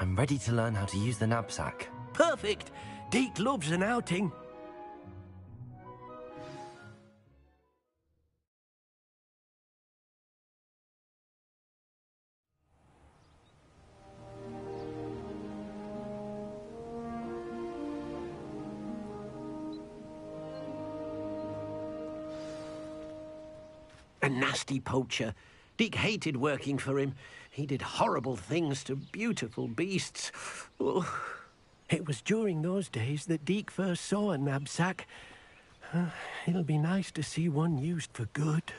I'm ready to learn how to use the knapsack. Perfect! Deke loves an outing. A nasty poacher. Deke hated working for him. He did horrible things to beautiful beasts. Oh. It was during those days that Deke first saw a knapsack. It'll be nice to see one used for good.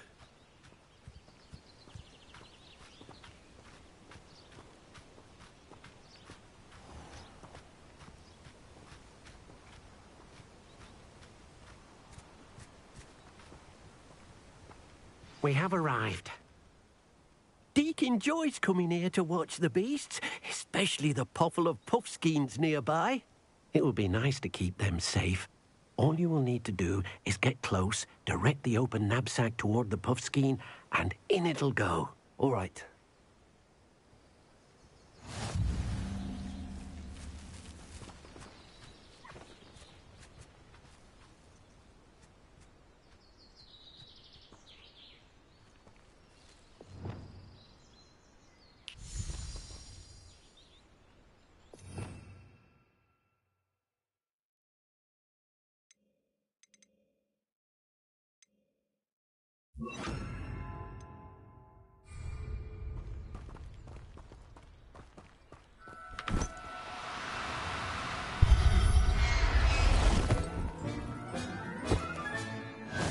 We have arrived. Deke enjoys coming here to watch the beasts, especially the potful of puffskeins nearby. It will be nice to keep them safe. All you will need to do is get close, direct the open knapsack toward the puffskein, and in it'll go. All right.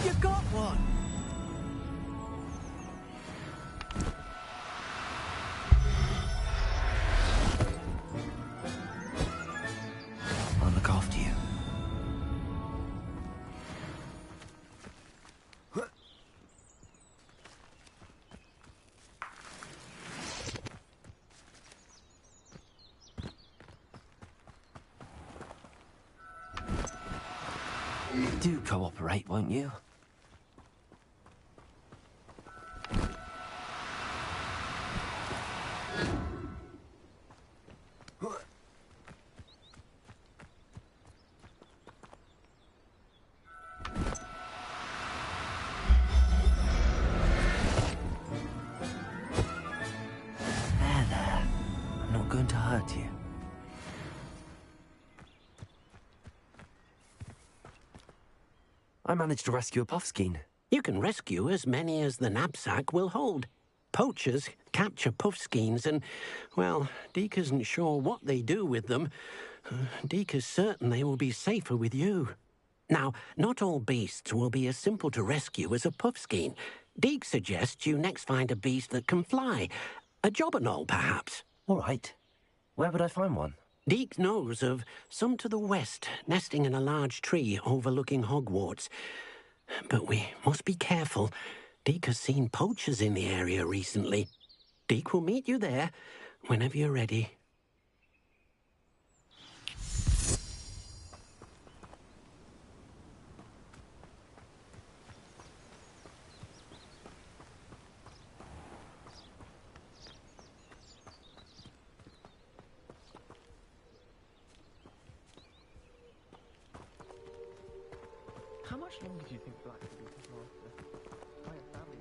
You got one! I'll look after you. Do cooperate, won't you? There. I'm not going to hurt you. I managed to rescue a puffskein. You can rescue as many as the knapsack will hold. Poachers capture puffskeins and, well, Deke isn't sure what they do with them. Deke is certain they will be safer with you. Now, not all beasts will be as simple to rescue as a puffskein. Deke suggests you next find a beast that can fly. A jobberknoll, perhaps. All right. Where would I find one? Deke knows of some to the west, nesting in a large tree overlooking Hogwarts. But we must be careful. Deke has seen poachers in the area recently. Deke will meet you there whenever you're ready. How much longer do you think Black will be after? I have family.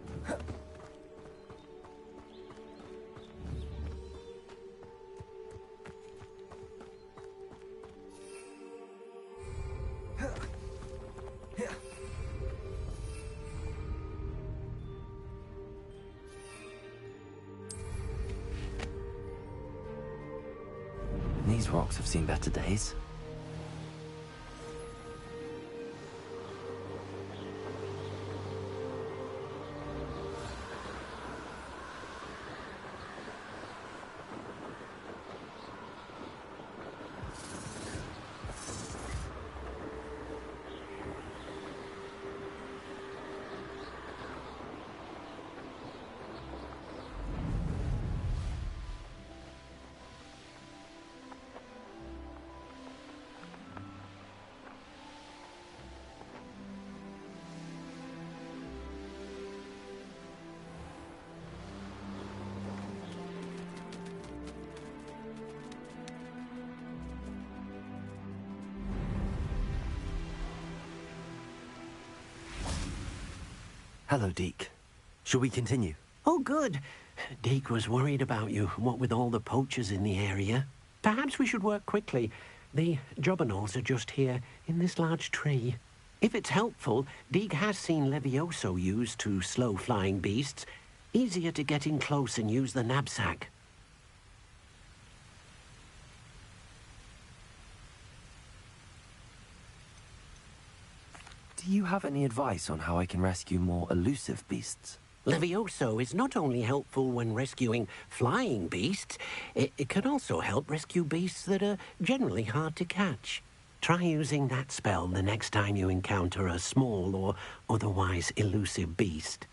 These rocks have seen better days. Hello, Deke. Shall we continue? Oh, good. Deke was worried about you, what with all the poachers in the area. Perhaps we should work quickly. The jobberknolls are just here, in this large tree. If it's helpful, Deke has seen Levioso used to slow flying beasts. Easier to get in close and use the knapsack. Do you have any advice on how I can rescue more elusive beasts? Levioso is not only helpful when rescuing flying beasts, it can also help rescue beasts that are generally hard to catch. Try using that spell the next time you encounter a small or otherwise elusive beast.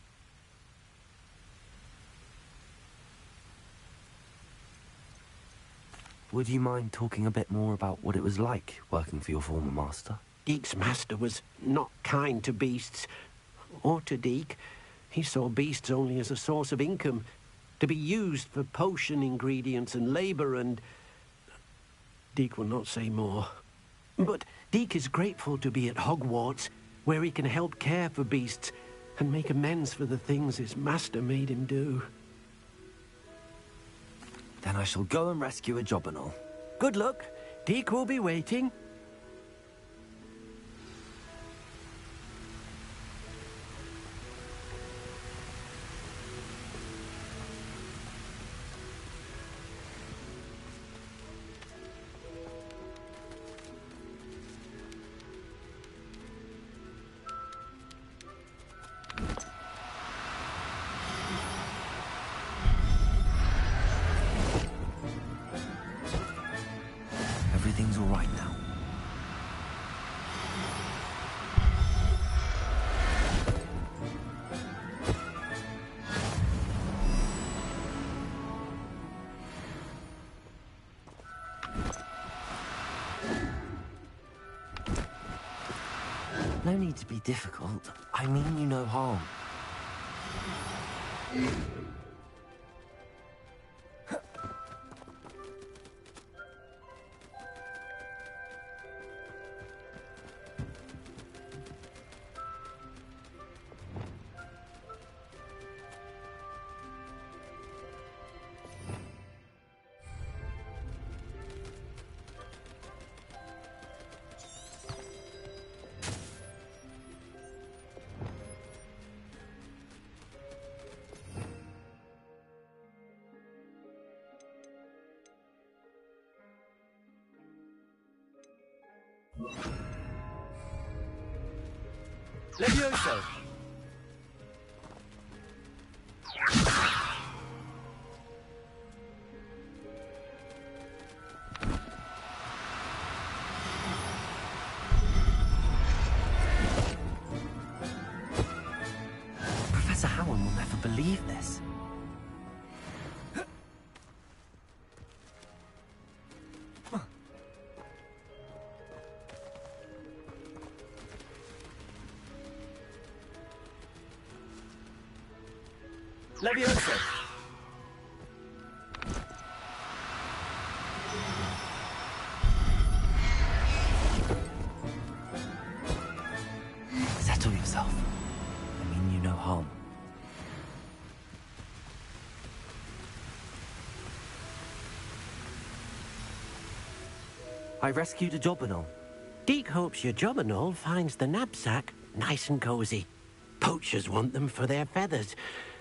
Would you mind talking a bit more about what it was like working for your former master? Deke's master was not kind to beasts, or to Deke. He saw beasts only as a source of income, to be used for potion ingredients and labor, and Deke will not say more. But Deke is grateful to be at Hogwarts, where he can help care for beasts and make amends for the things his master made him do. Then I shall go and rescue a jobberknoll. Good luck. Deke will be waiting. Everything's all right now. No need to be difficult. I mean you no harm. Levioso! Professor Howard will never believe this. Levioso! Settle yourself. I mean you no harm. I rescued a jobberknoll. Deke hopes your jobberknoll finds the knapsack nice and cozy. Poachers want them for their feathers,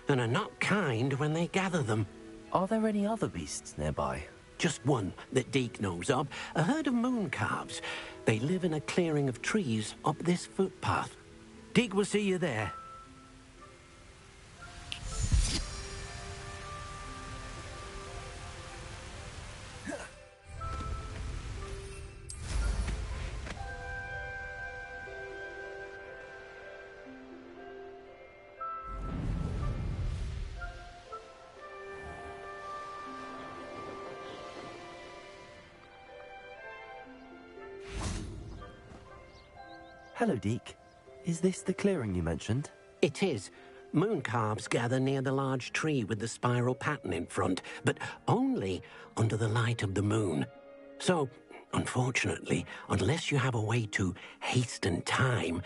and are not kind when they gather them. Are there any other beasts nearby? Just one that Deke knows of, a herd of moon calves. They live in a clearing of trees up this footpath. Deke will see you there. Hello, Deke. Is this the clearing you mentioned? It is. Moon calves gather near the large tree with the spiral pattern in front, but only under the light of the moon. So, unfortunately, unless you have a way to hasten time,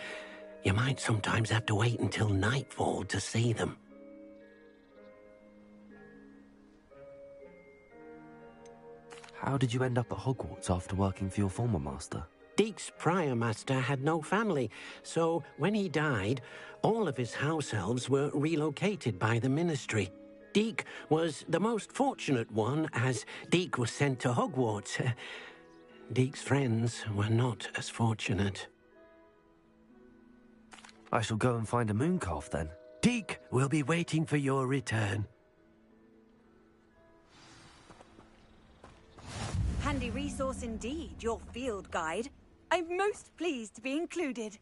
You might sometimes have to wait until nightfall to see them. How did you end up at Hogwarts after working for your former master? Deek's prior master had no family, so when he died, all of his house elves were relocated by the ministry. Deek was the most fortunate one, as Deek was sent to Hogwarts. Deek's friends were not as fortunate. I shall go and find a mooncalf then. Deek will be waiting for your return. Handy resource indeed, your field guide. I'm most pleased to be included.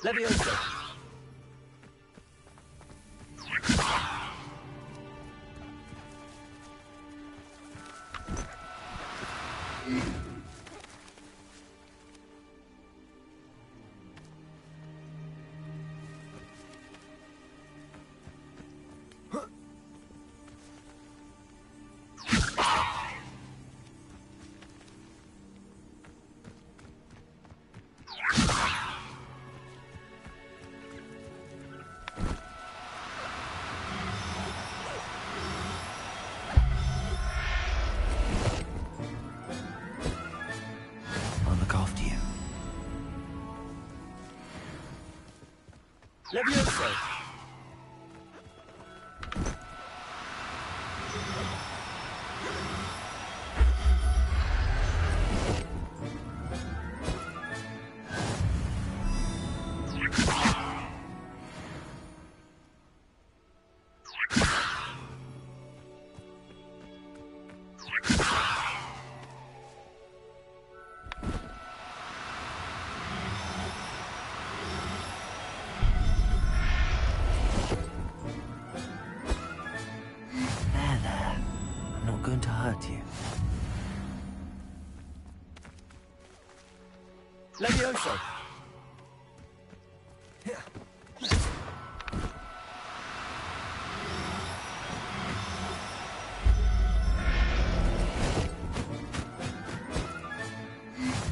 Leviosa! Leviosa! Going to hurt you. Leviosa!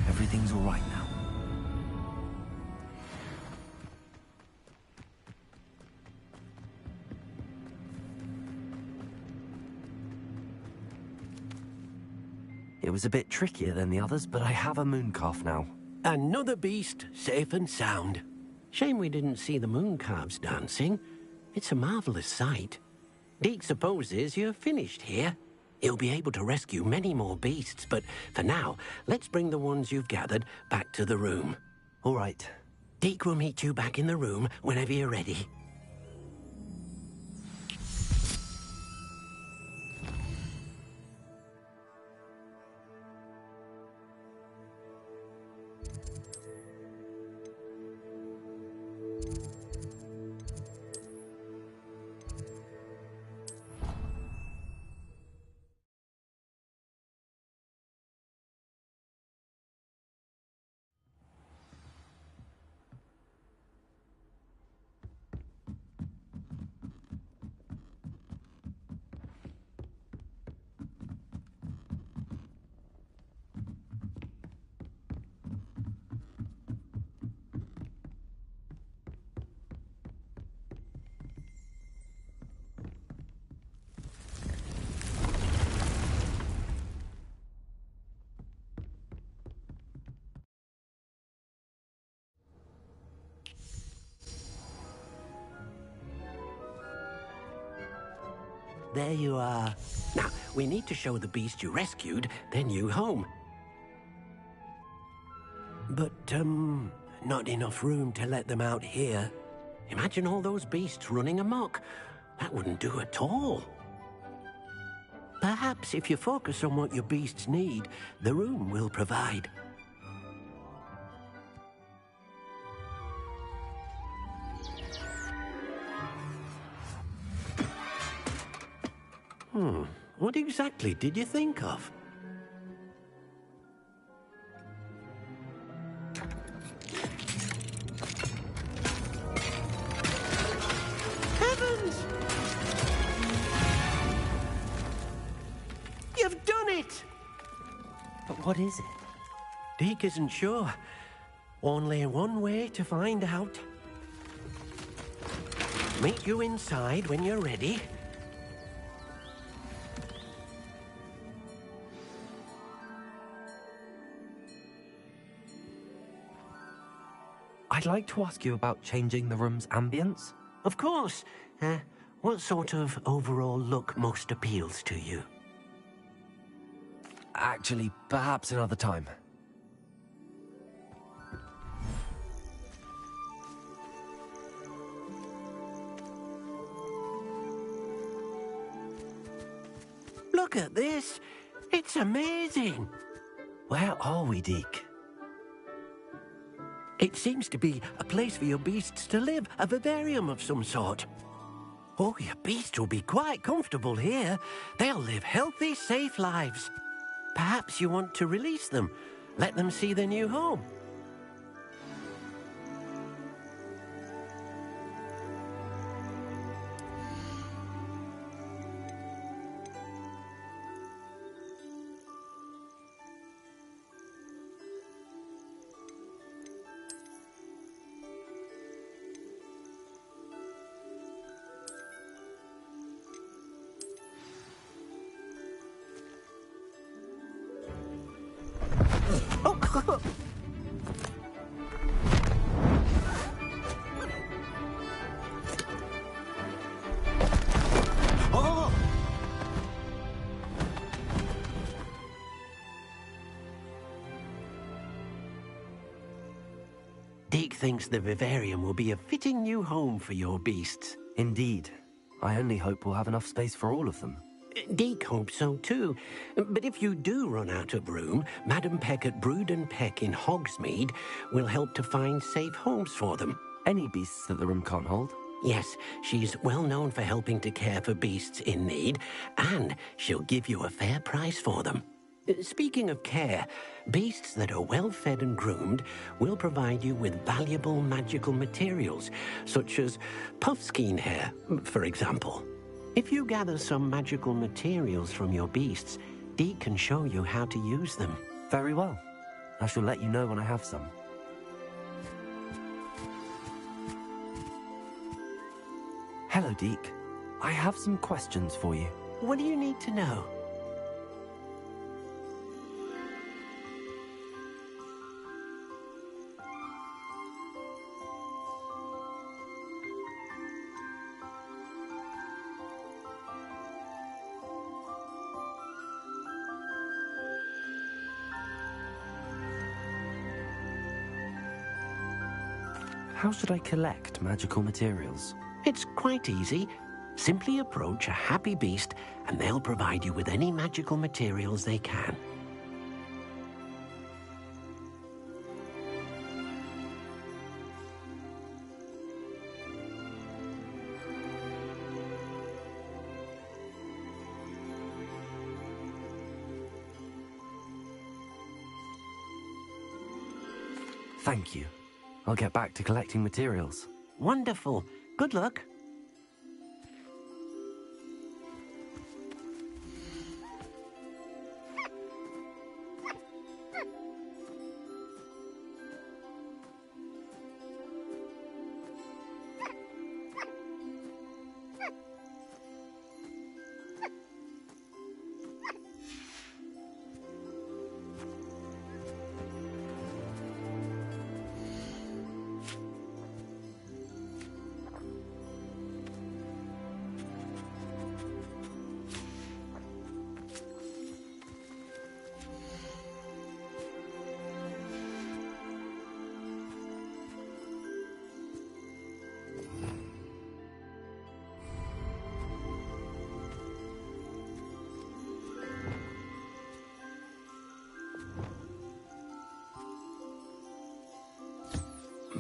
Everything's all right now. It was a bit trickier than the others, but I have a mooncalf now. Another beast, safe and sound. Shame we didn't see the mooncalves dancing. It's a marvelous sight. Deek supposes you're finished here. He'll be able to rescue many more beasts, but for now, let's bring the ones you've gathered back to the room. All right. Deek will meet you back in the room whenever you're ready. there you are. Now, we need to show the beast you rescued their new home. But, not enough room to let them out here. Imagine all those beasts running amok. That wouldn't do at all. Perhaps if you focus on what your beasts need, the room will provide. What exactly did you think of? Heavens! You've done it! But what is it? Deke isn't sure. Only one way to find out. Meet you inside when you're ready. I'd like to ask you about changing the room's ambience. Of course. What sort of overall look most appeals to you? Actually, perhaps another time. Look at this. It's amazing. Where are we, Deke? It seems to be a place for your beasts to live, a vivarium of some sort. Oh, your beasts will be quite comfortable here. They'll live healthy, safe lives. Perhaps you want to release them, let them see their new home. Deke thinks the vivarium will be a fitting new home for your beasts. Indeed. I only hope we'll have enough space for all of them. Deke hopes so too. But if you do run out of room, Madam Peck at Brood and Peck in Hogsmeade will help to find safe homes for them. Any beasts that the room can't hold? Yes, she's well known for helping to care for beasts in need, and she'll give you a fair price for them. Speaking of care, beasts that are well fed and groomed will provide you with valuable magical materials, such as puffskein hair, for example. If you gather some magical materials from your beasts, Deke can show you how to use them. Very well. I shall let you know when I have some. Hello, Deke. I have some questions for you. What do you need to know? How should I collect magical materials? It's quite easy. Simply approach a happy beast and they'll provide you with any magical materials they can. Thank you. I'll get back to collecting materials. Wonderful. Good luck.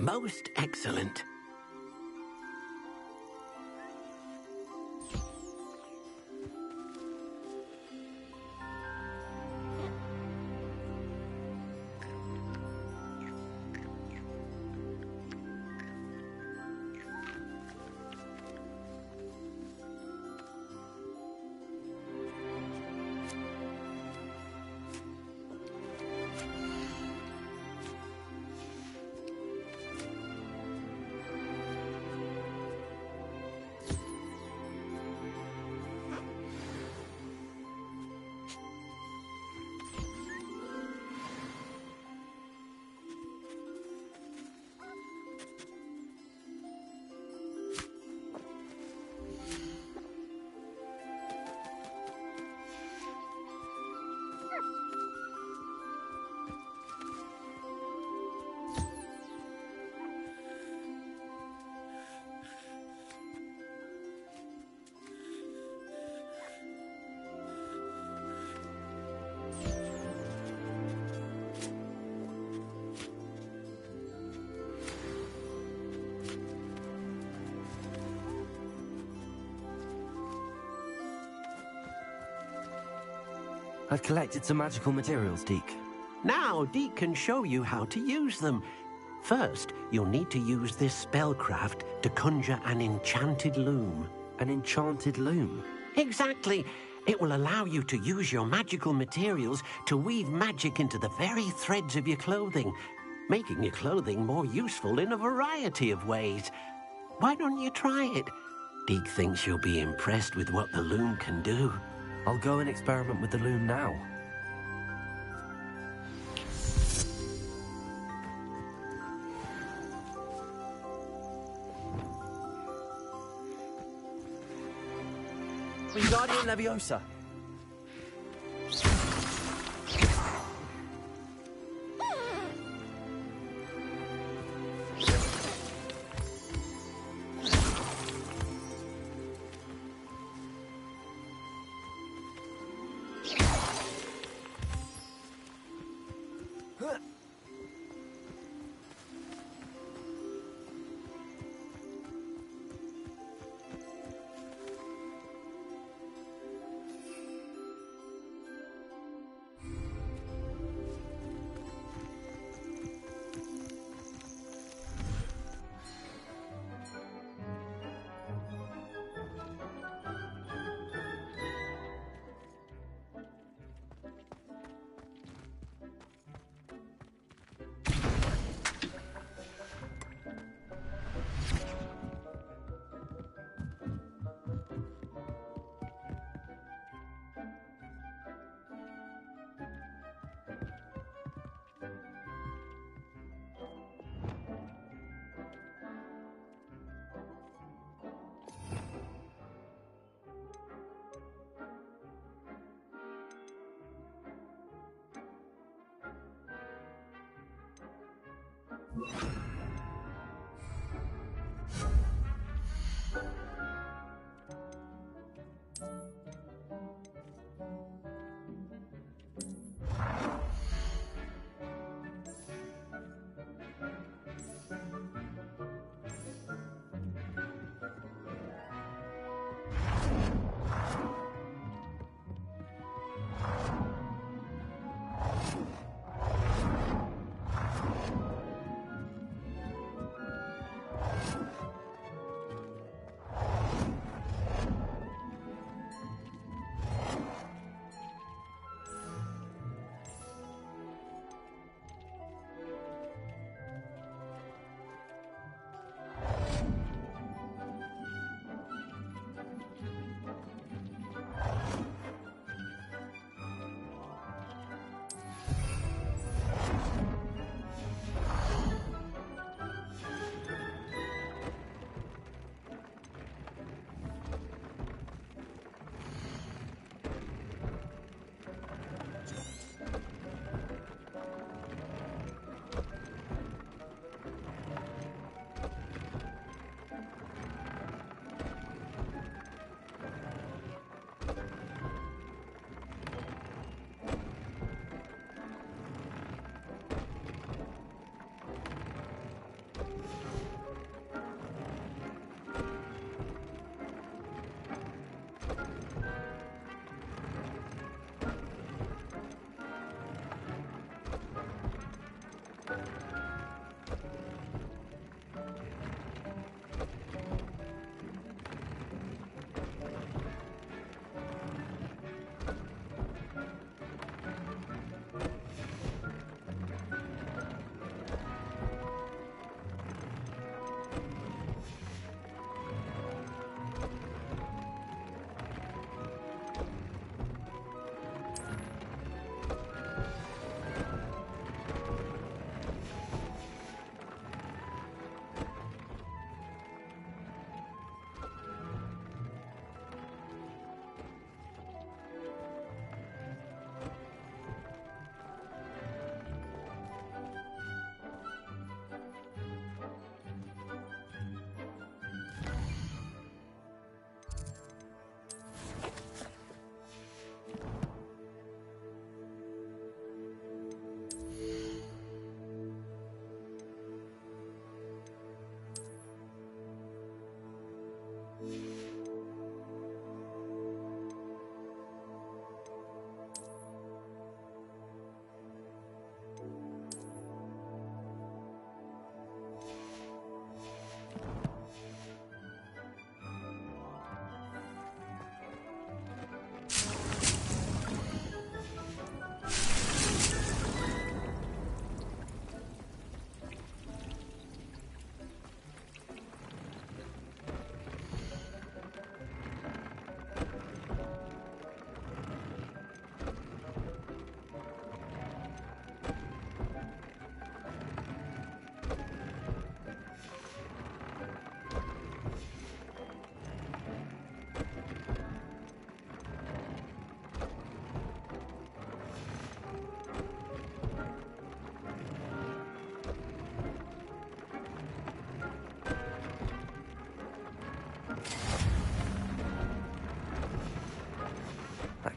Most excellent. I've collected some magical materials, Deke. Now, Deke can show you how to use them. First, you'll need to use this spellcraft to conjure an enchanted loom. An enchanted loom? Exactly. It will allow you to use your magical materials to weave magic into the very threads of your clothing, making your clothing more useful in a variety of ways. Why don't you try it? Deke thinks you'll be impressed with what the loom can do. I'll go and experiment with the loom now. Wingardium Leviosa.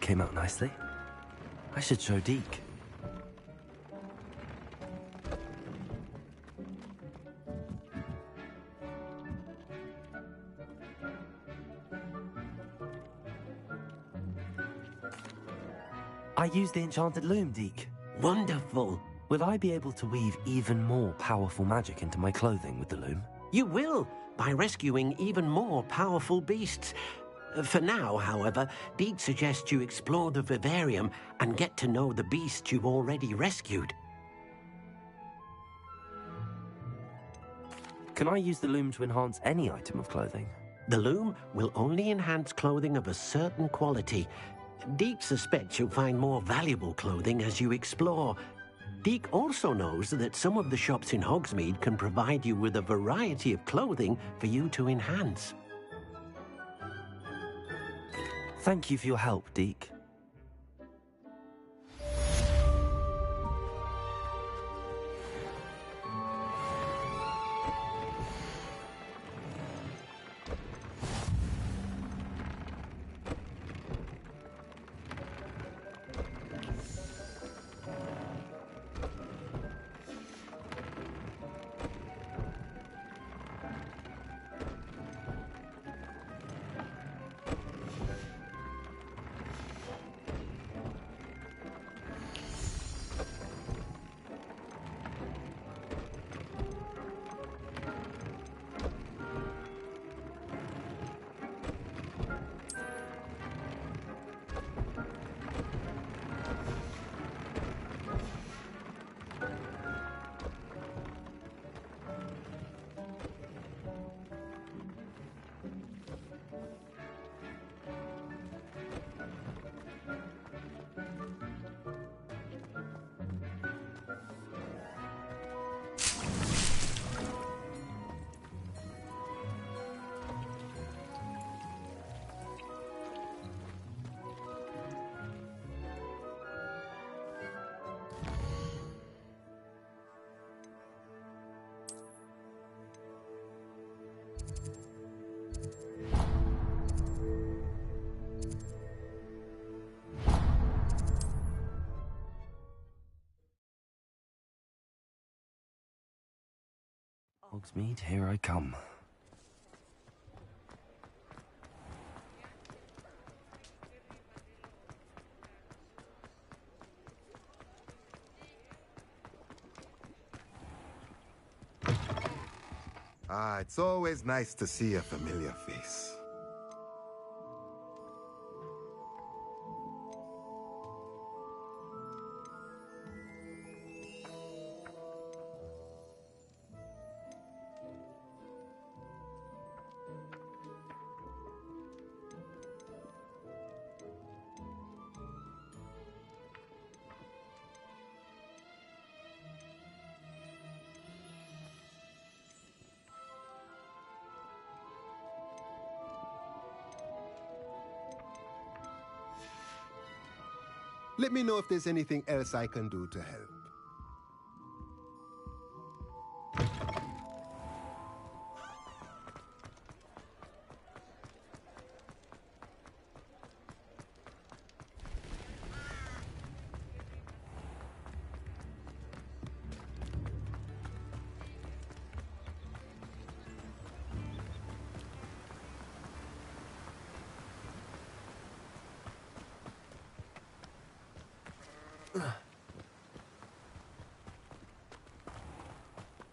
came out nicely. I should show Deke. I used the enchanted loom, Deke. Wonderful. Will I be able to weave even more powerful magic into my clothing with the loom? You will, by rescuing even more powerful beasts. For now, however, Deke suggests you explore the vivarium and get to know the beasts you've already rescued. Can I use the loom to enhance any item of clothing? The loom will only enhance clothing of a certain quality. Deke suspects you'll find more valuable clothing as you explore. Deke also knows that some of the shops in Hogsmeade can provide you with a variety of clothing for you to enhance. Thank you for your help, Deke. Hogsmeade, here I come. Ah, it's always nice to see a familiar face. Let me know if there's anything else I can do to help.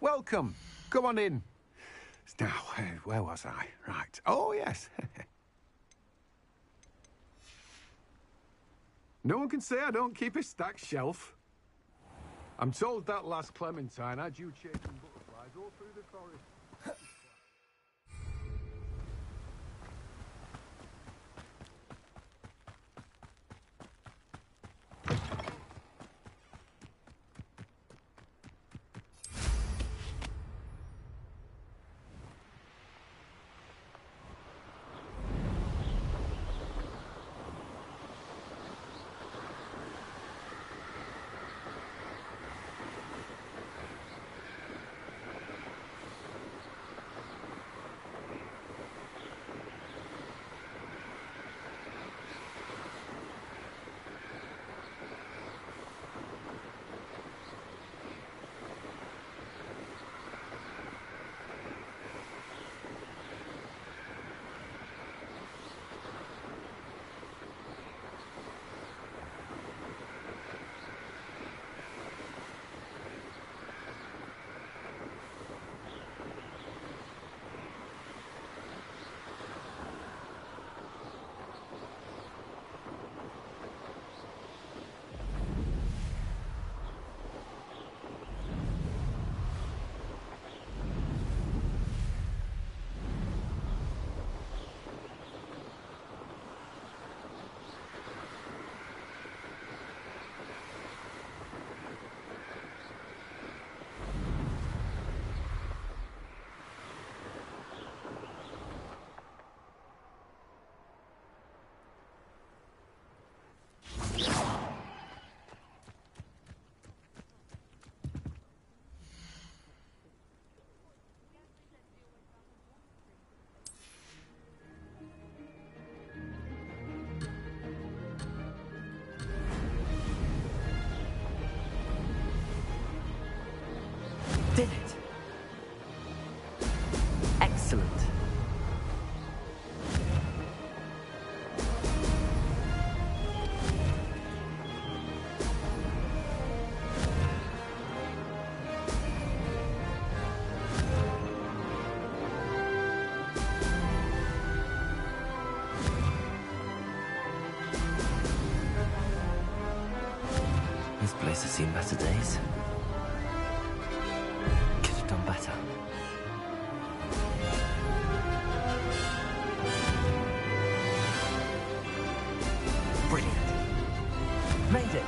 Welcome. Come on in. Now, where was I? Right. Oh, yes. No one can say I don't keep a stacked shelf. I'm told that last Clementine had you chasing butterflies all through the forest. This place has seen better days. Could have done better. Brilliant. Made it.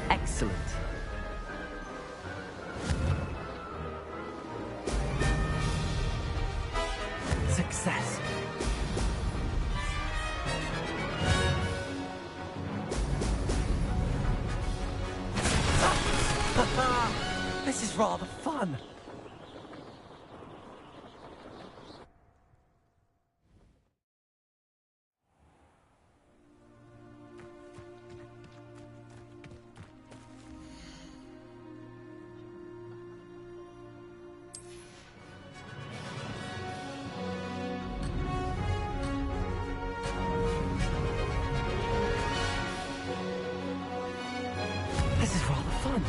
Excellent. Success. This is rather fun. This is rather fun.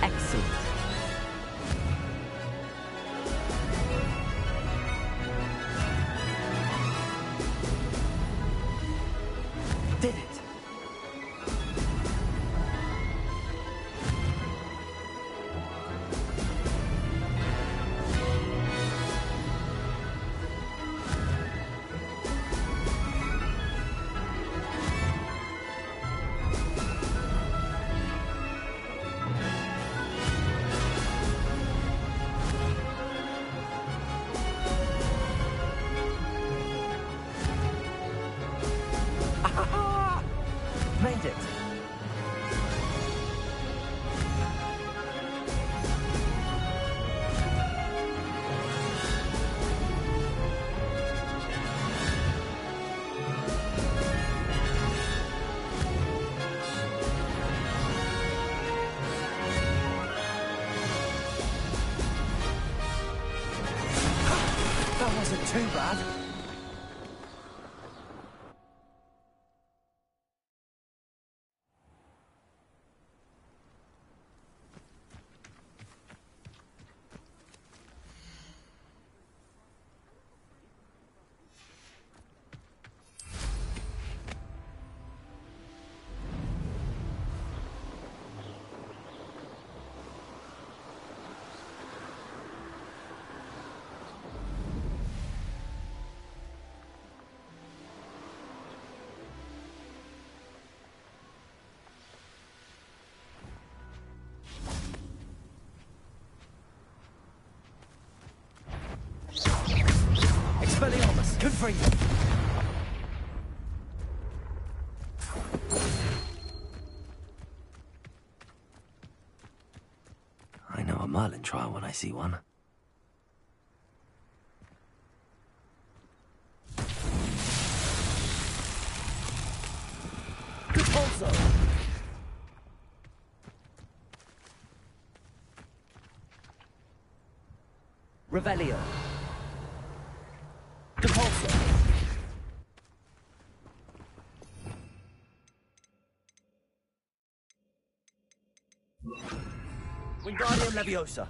Excellent. Did it. Made it. That wasn't too bad. Expelliarmus, confree. I know a Merlin trial when I see one. Also. Revelio. Depulso. Wingardium Leviosa.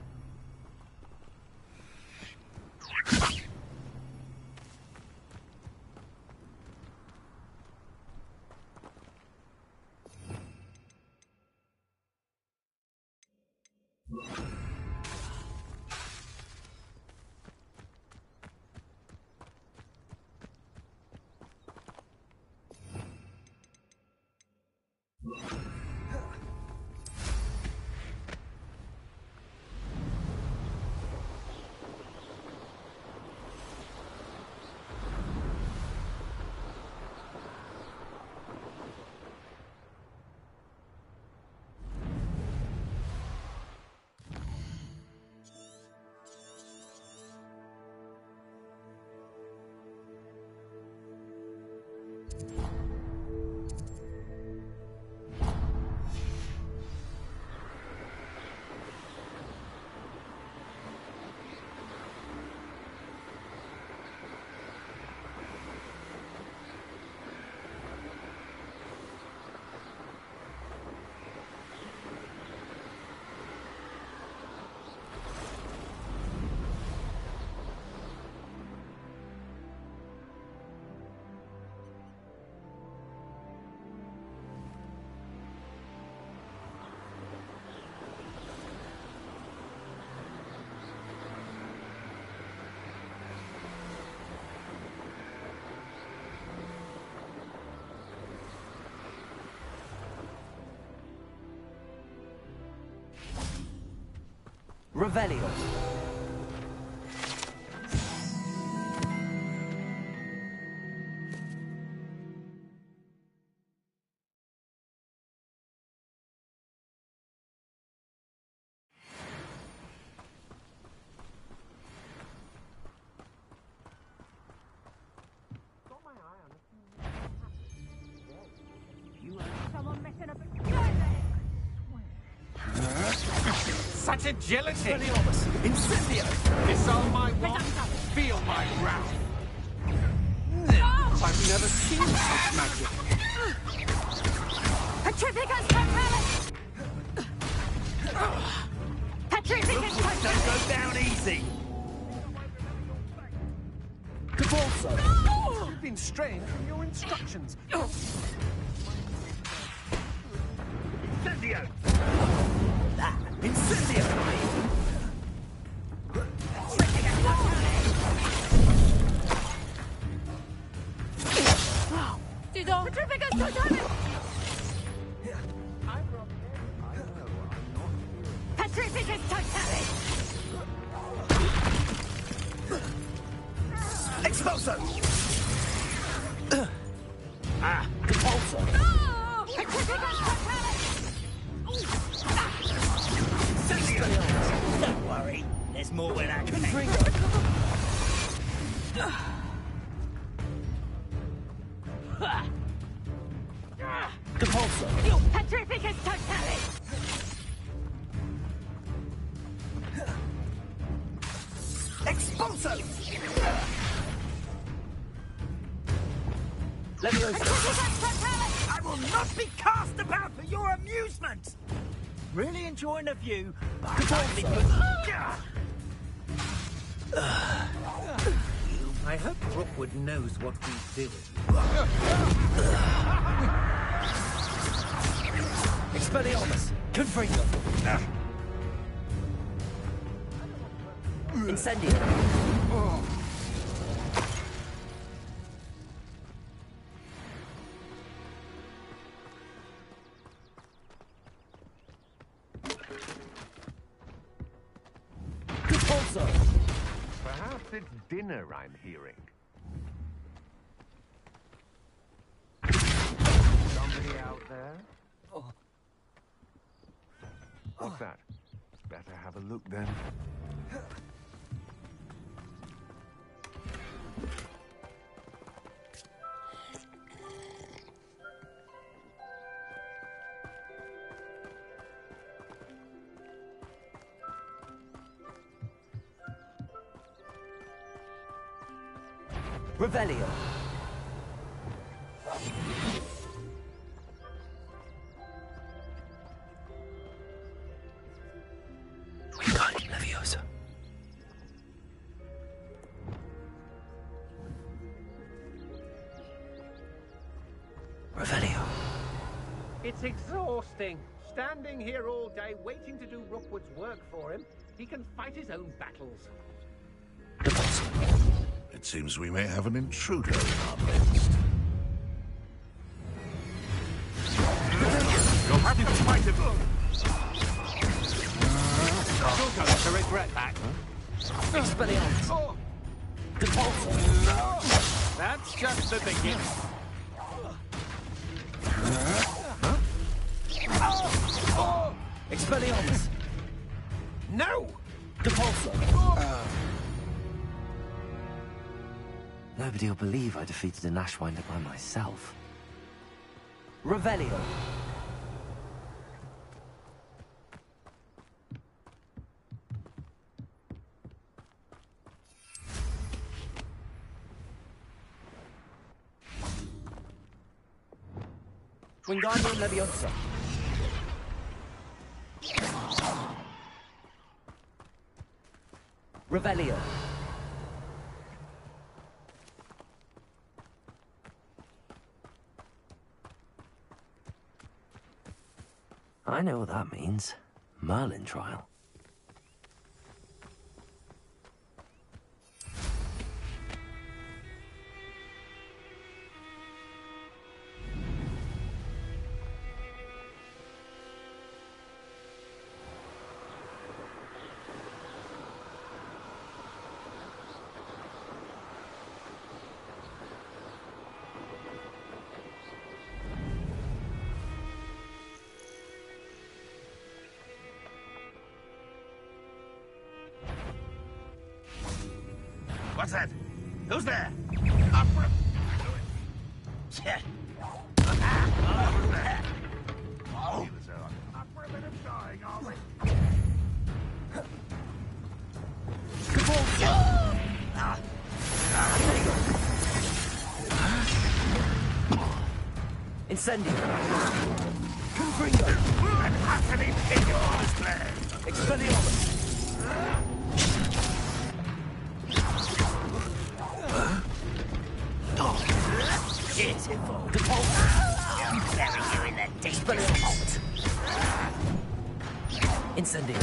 Revelio. Such agility! Incendio! Disarm my wand, feel my wrath. I've never seen such magic. Petrificus Totalis! Petrificus Don't Totalis! go down easy! Cabalso. You've been strained from your instructions. Incendio! Incendio! Petrificus Totalis! Petrificus Totalis! Expulso! Cabalso. Petrificus Totalis! Don't worry, there's more where that came. Cabalso. Petrificus Totalis! Expulso! Leviosa. Petrificus Totalis! I will not be cast about for your amusement! Really enjoying the view, but I only I hope Rookwood knows what he's doing. Expelliarmus. Confringo. Incendio. Cabalso. Perhaps it's dinner I'm hearing. Somebody out there? What's that? Better have a look then. Revelio. Wingardium Leviosa. Revelio. It's exhausting. Standing here all day waiting to do Rookwood's work for him. He can fight his own battles. Cabalso. It seems we may have an intruder in our midst. You'll have to fight him. You're going to regret that. Expelliarmus. Cabalso. That's just the beginning. Expelliarmus. No! Cabalso. Nobody will believe I defeated an Ashwinder by myself. Revelio. Wingardium Leviosa. Revelio. I know what that means. Merlin trial. What's that? Who's there? Shit. Who's there? Oh, up for a bit of dying, are we? Incendio. Confringo. I'm happily in yours, man. Expelliarmus. Beautiful. Depulso. I'm bury you in the deepest Expelliarmus. Incendio.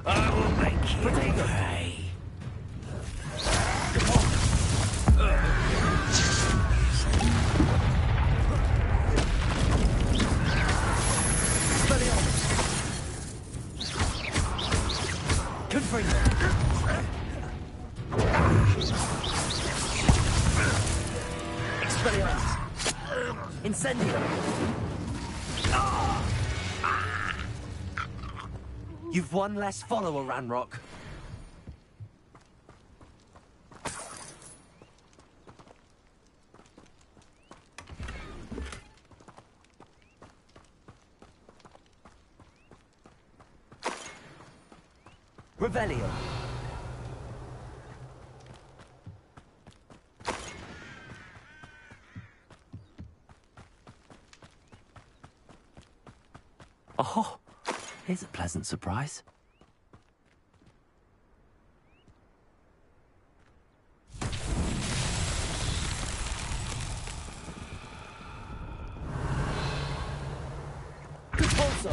I will make you pay. Confringo. Expelliarmus. Incendio. You've one less follower, Ranrock. Revelio. Oh, here's a pleasant surprise. Depulso.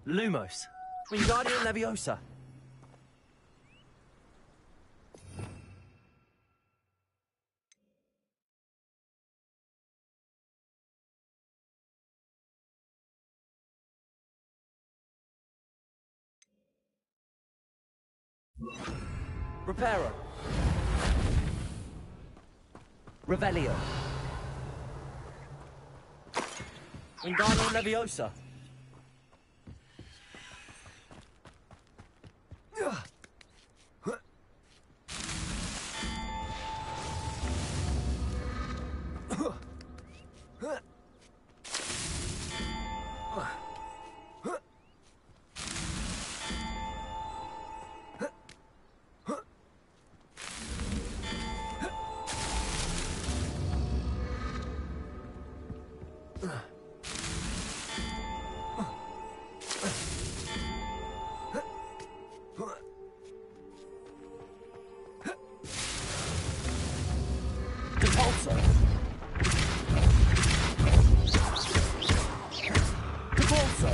Lumos. Wingardium Leviosa. Reparo. Revelio. Wingardium Leviosa. Depulso. Depulso.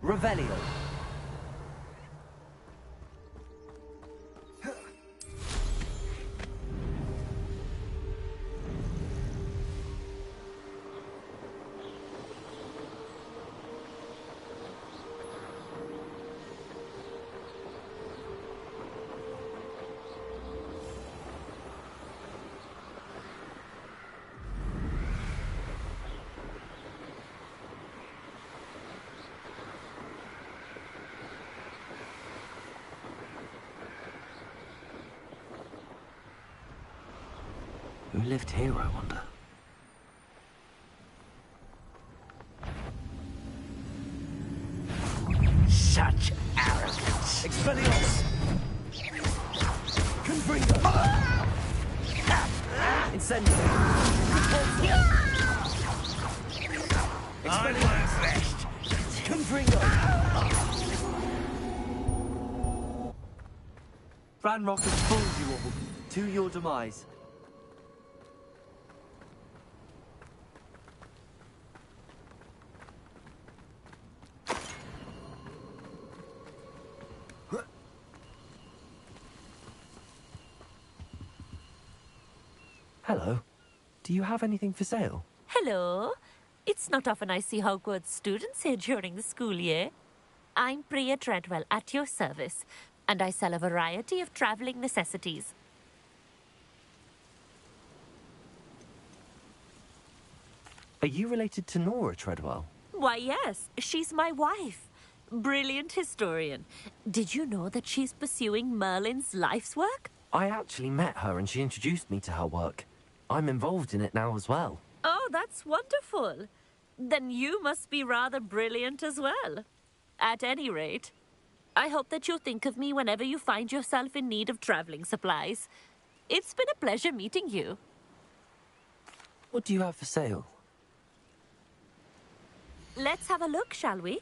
Revelio. Who lived here, I wonder? Such arrogance. Expelliarmus. Confringo. Incendio. Depulso. Expelliarmus. Confringo. Ranrock has fooled you all to your demise. Hello. Do you have anything for sale? Hello. It's not often I see Hogwarts students here during the school year. I'm Priya Treadwell, at your service, and I sell a variety of travelling necessities. Are you related to Nora Treadwell? Why, yes. She's my wife. Brilliant historian. Did you know that she's pursuing Merlin's life's work? I actually met her and she introduced me to her work. I'm involved in it now as well. Oh, that's wonderful. Then you must be rather brilliant as well. At any rate, I hope that you'll think of me whenever you find yourself in need of travelling supplies. It's been a pleasure meeting you. What do you have for sale? Let's have a look, shall we?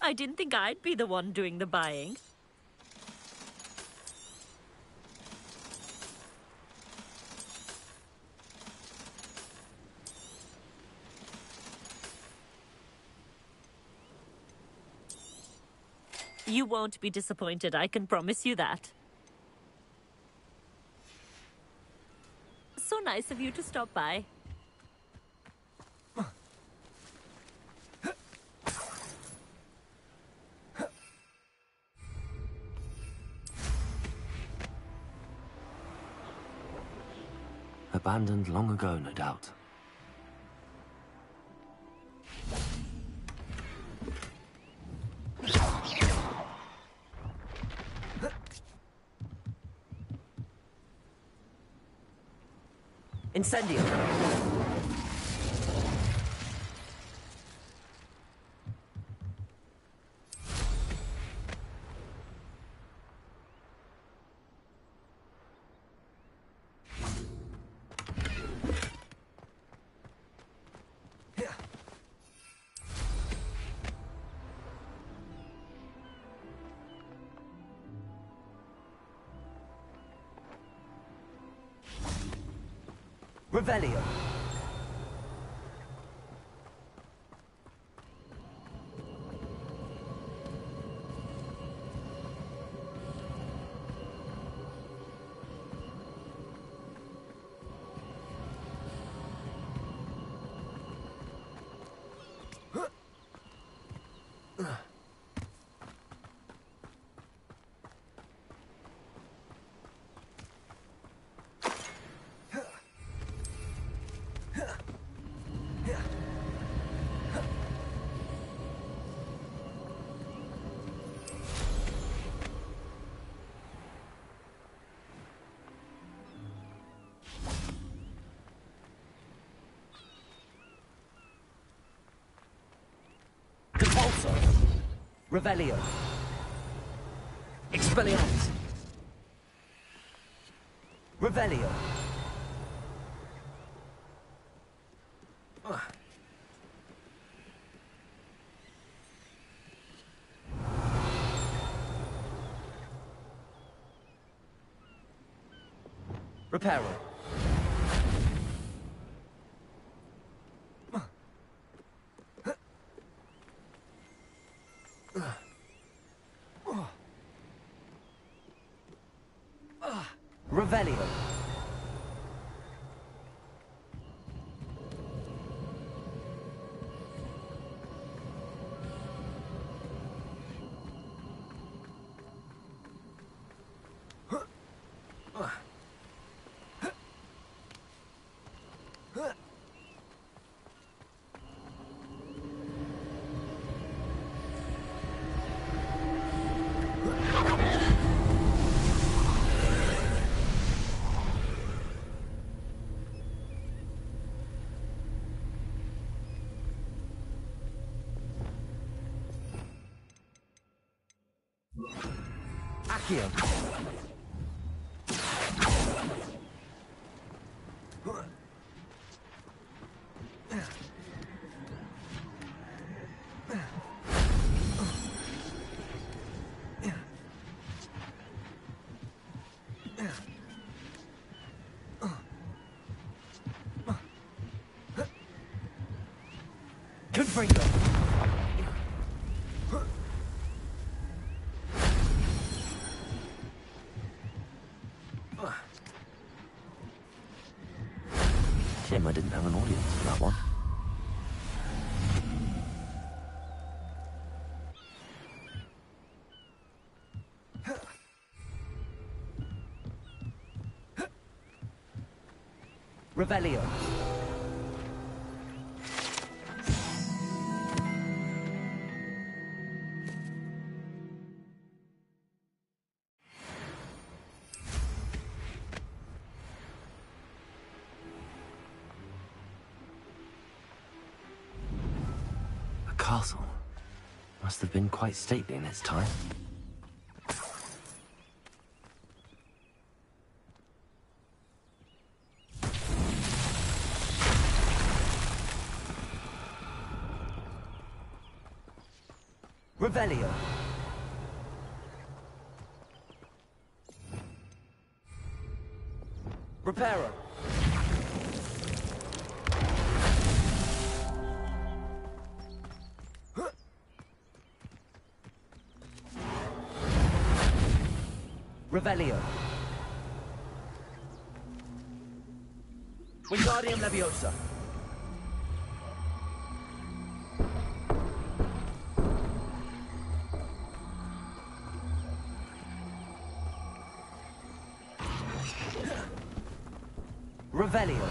I didn't think I'd be the one doing the buying. You won't be disappointed, I can promise you that. So nice of you to stop by. Abandoned long ago, no doubt. Incendio! Revelio. Revelio. Expelliarmus. Revelio. Reparo. Revelio. Accio. Fringo. Shame I didn't have an audience for that one. Revelio. A castle. Must have been quite stately in its time. Revelio. Reparo. Revelio. Wingardium Leviosa. Revelio.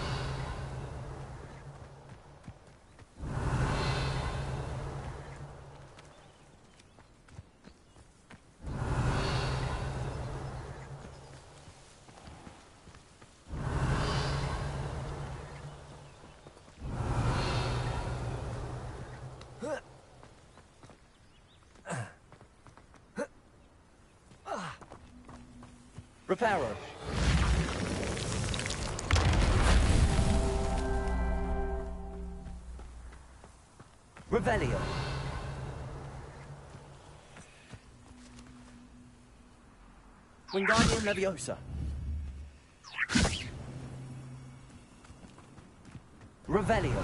Reparo. Revelio. Wingardium Leviosa. Revelio.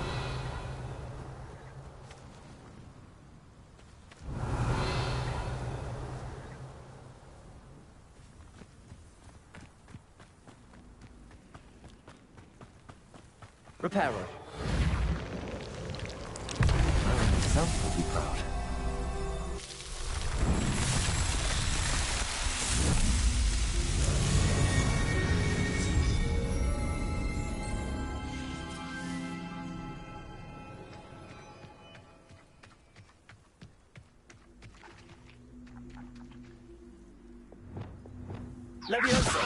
Reparo. Baron himself will be proud. Leviosa.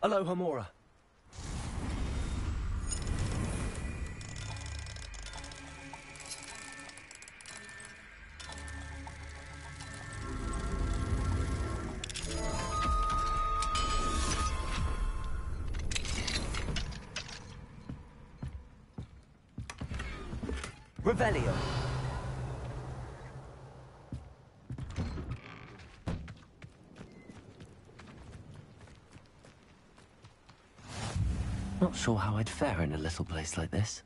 Aloha Mora. Revelio. Not sure how I'd fare in a little place like this.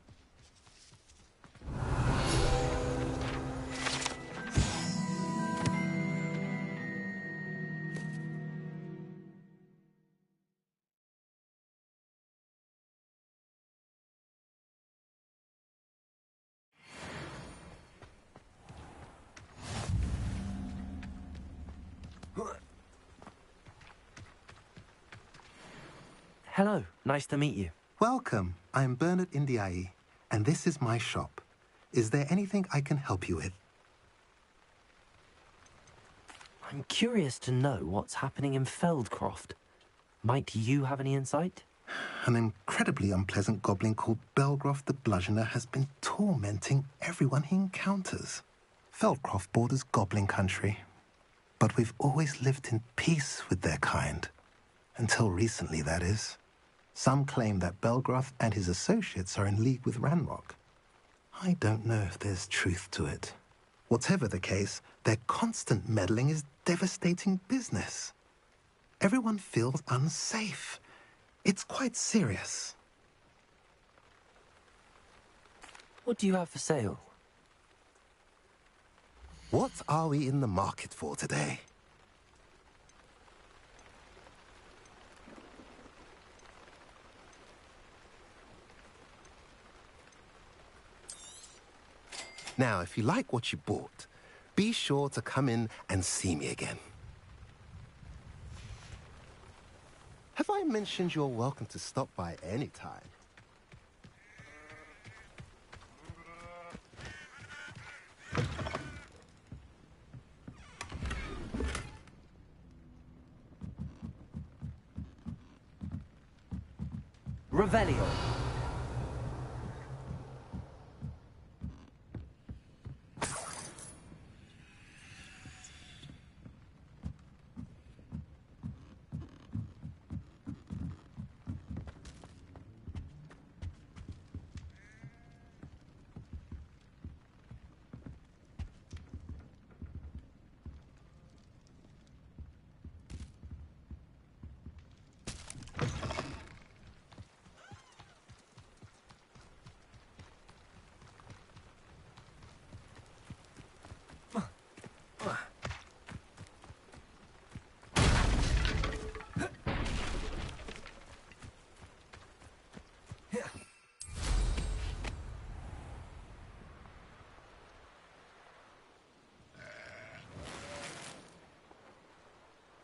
Hello, nice to meet you. Welcome. I'm Bernard Indiai, and this is my shop. Is there anything I can help you with? I'm curious to know what's happening in Feldkroft. Might you have any insight? An incredibly unpleasant goblin called Belgroth the Bludgeoner has been tormenting everyone he encounters. Feldkroft borders goblin country, but we've always lived in peace with their kind. Until recently, that is. Some claim that Belgroth and his associates are in league with Ranrock. I don't know if there's truth to it. Whatever the case, their constant meddling is devastating business. Everyone feels unsafe. It's quite serious. What do you have for sale? What are we in the market for today? Now, if you like what you bought, be sure to come in and see me again. Have I mentioned you're welcome to stop by any time? Revelio.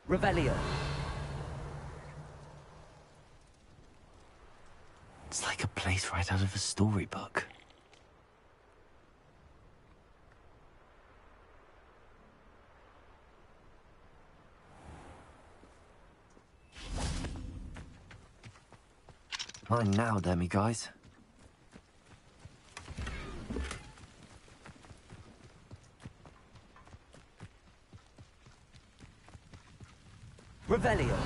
Revelio. It's like a place right out of a storybook. Mine now, demi guys. Revelio.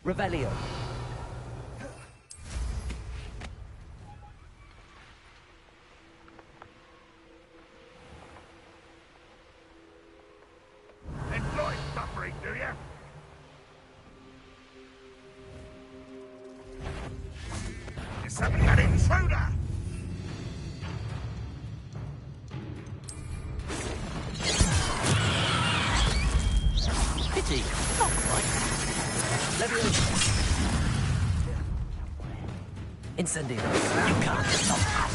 Revelio. Enjoy suffering, do you? Is somebody an intruder? Pity. Not quite. Incendio. You can't stop us.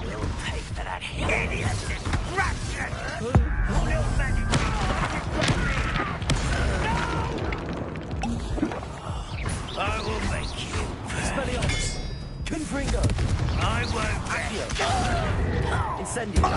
We'll pay for that hideous destruction. Little magic. I will make you. Spelliarmus. Confringo. I won't. Incendio.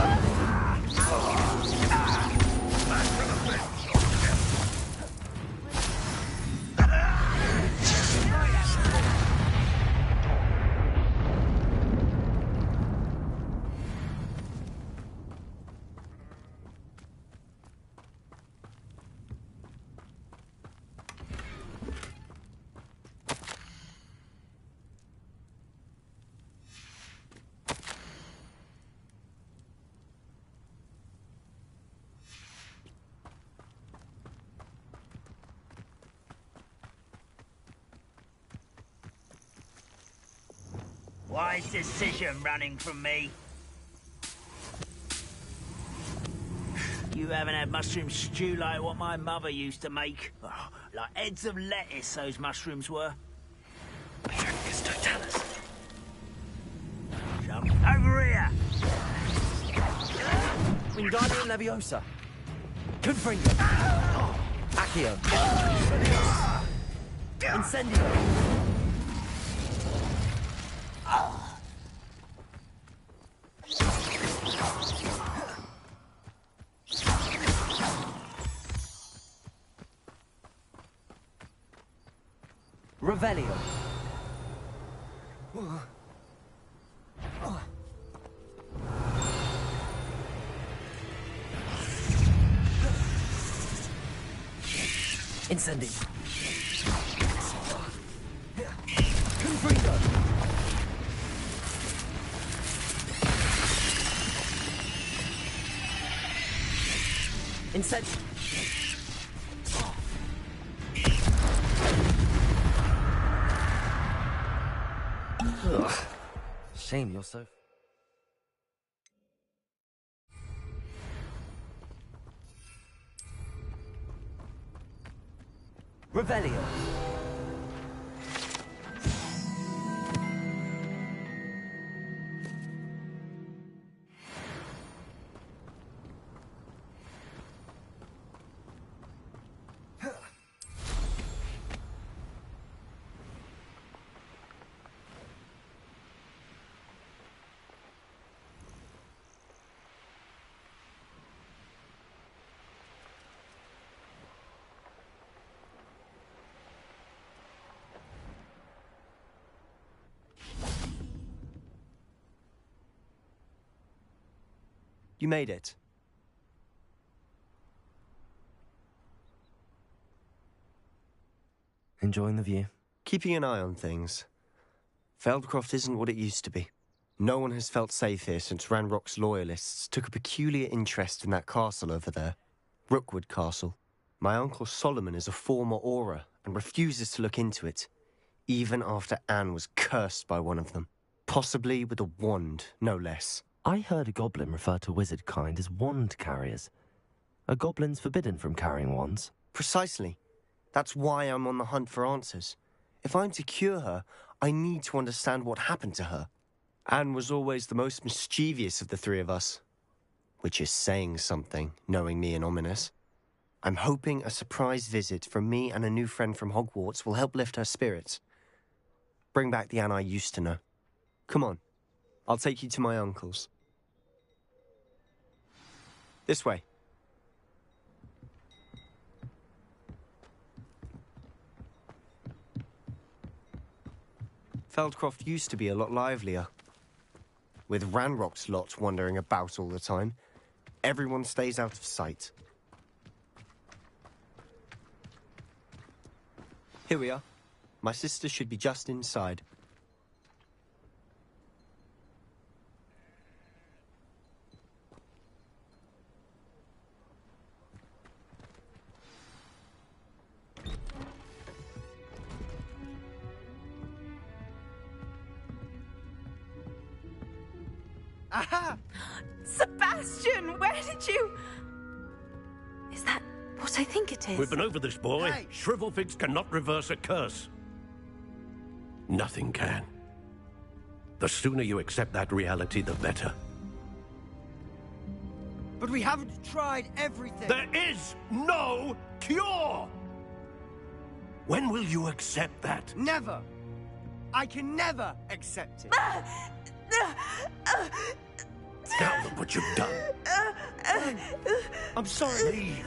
Wise decision running from me. You haven't had mushroom stew like what my mother used to make. Oh, like heads of lettuce, those mushrooms were. Jump over here! Wingardium Leviosa. Confringo. Accio. Incendio. Revelio. Incendio. Confringo. Incendio. Shame you're so... Revelio. You made it. Enjoying the view? Keeping an eye on things. Feldkroft isn't what it used to be. No one has felt safe here since Ranrock's loyalists took a peculiar interest in that castle over there. Rookwood Castle. My uncle Solomon is a former Auror and refuses to look into it, even after Anne was cursed by one of them. Possibly with a wand, no less. I heard a goblin refer to wizard kind as wand carriers. Are goblins forbidden from carrying wands? Precisely. That's why I'm on the hunt for answers. If I'm to cure her, I need to understand what happened to her. Anne was always the most mischievous of the three of us. Which is saying something, knowing me and Ominous. I'm hoping a surprise visit from me and a new friend from Hogwarts will help lift her spirits. Bring back the Anne I used to know. Come on. I'll take you to my uncle's. This way. Feldkroft used to be a lot livelier. With Ranrock's lot wandering about all the time, everyone stays out of sight. Here we are. My sister should be just inside. Aha! Sebastian, where did you... Is that what I think it is? We've been over this, boy. Hey. Shrivelfigs cannot reverse a curse. Nothing can. The sooner you accept that reality, the better. But we haven't tried everything. There is no cure! When will you accept that? Never. I can never accept it. Now look what you've done. I'm sorry. Leave.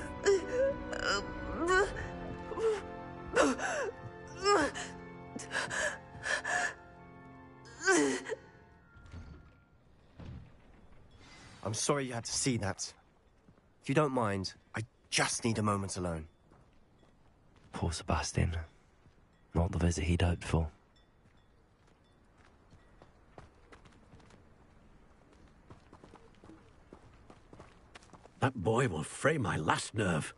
I'm sorry you had to see that. If you don't mind, I just need a moment alone. Poor Sebastian. Not the visit he'd hoped for. That boy will fray my last nerve.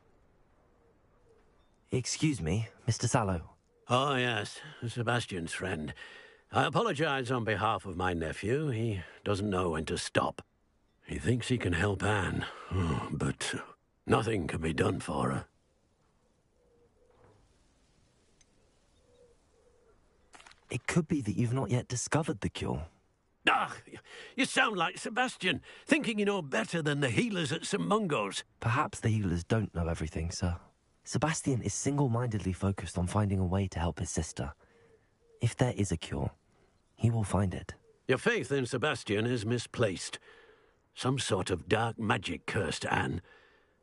Excuse me, Mr. Sallow. Oh, yes, Sebastian's friend. I apologize on behalf of my nephew. He doesn't know when to stop. He thinks he can help Anne, but Nothing can be done for her. It could be that you've not yet discovered the cure. Ah, you sound like Sebastian, thinking you know better than the healers at St. Mungo's. Perhaps the healers don't know everything, sir. Sebastian is single-mindedly focused on finding a way to help his sister. If there is a cure, he will find it. Your faith in Sebastian is misplaced. Some sort of dark magic cursed Anne,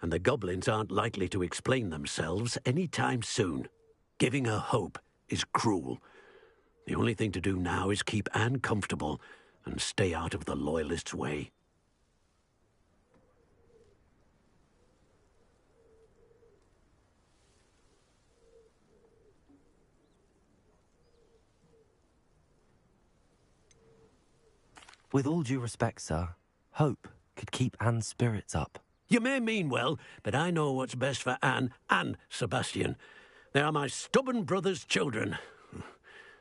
and the goblins aren't likely to explain themselves any time soon. Giving her hope is cruel. The only thing to do now is keep Anne comfortable and stay out of the Loyalists' way. With all due respect, sir, hope could keep Anne's spirits up. You may mean well, but I know what's best for Anne and Sebastian. They are my stubborn brother's children.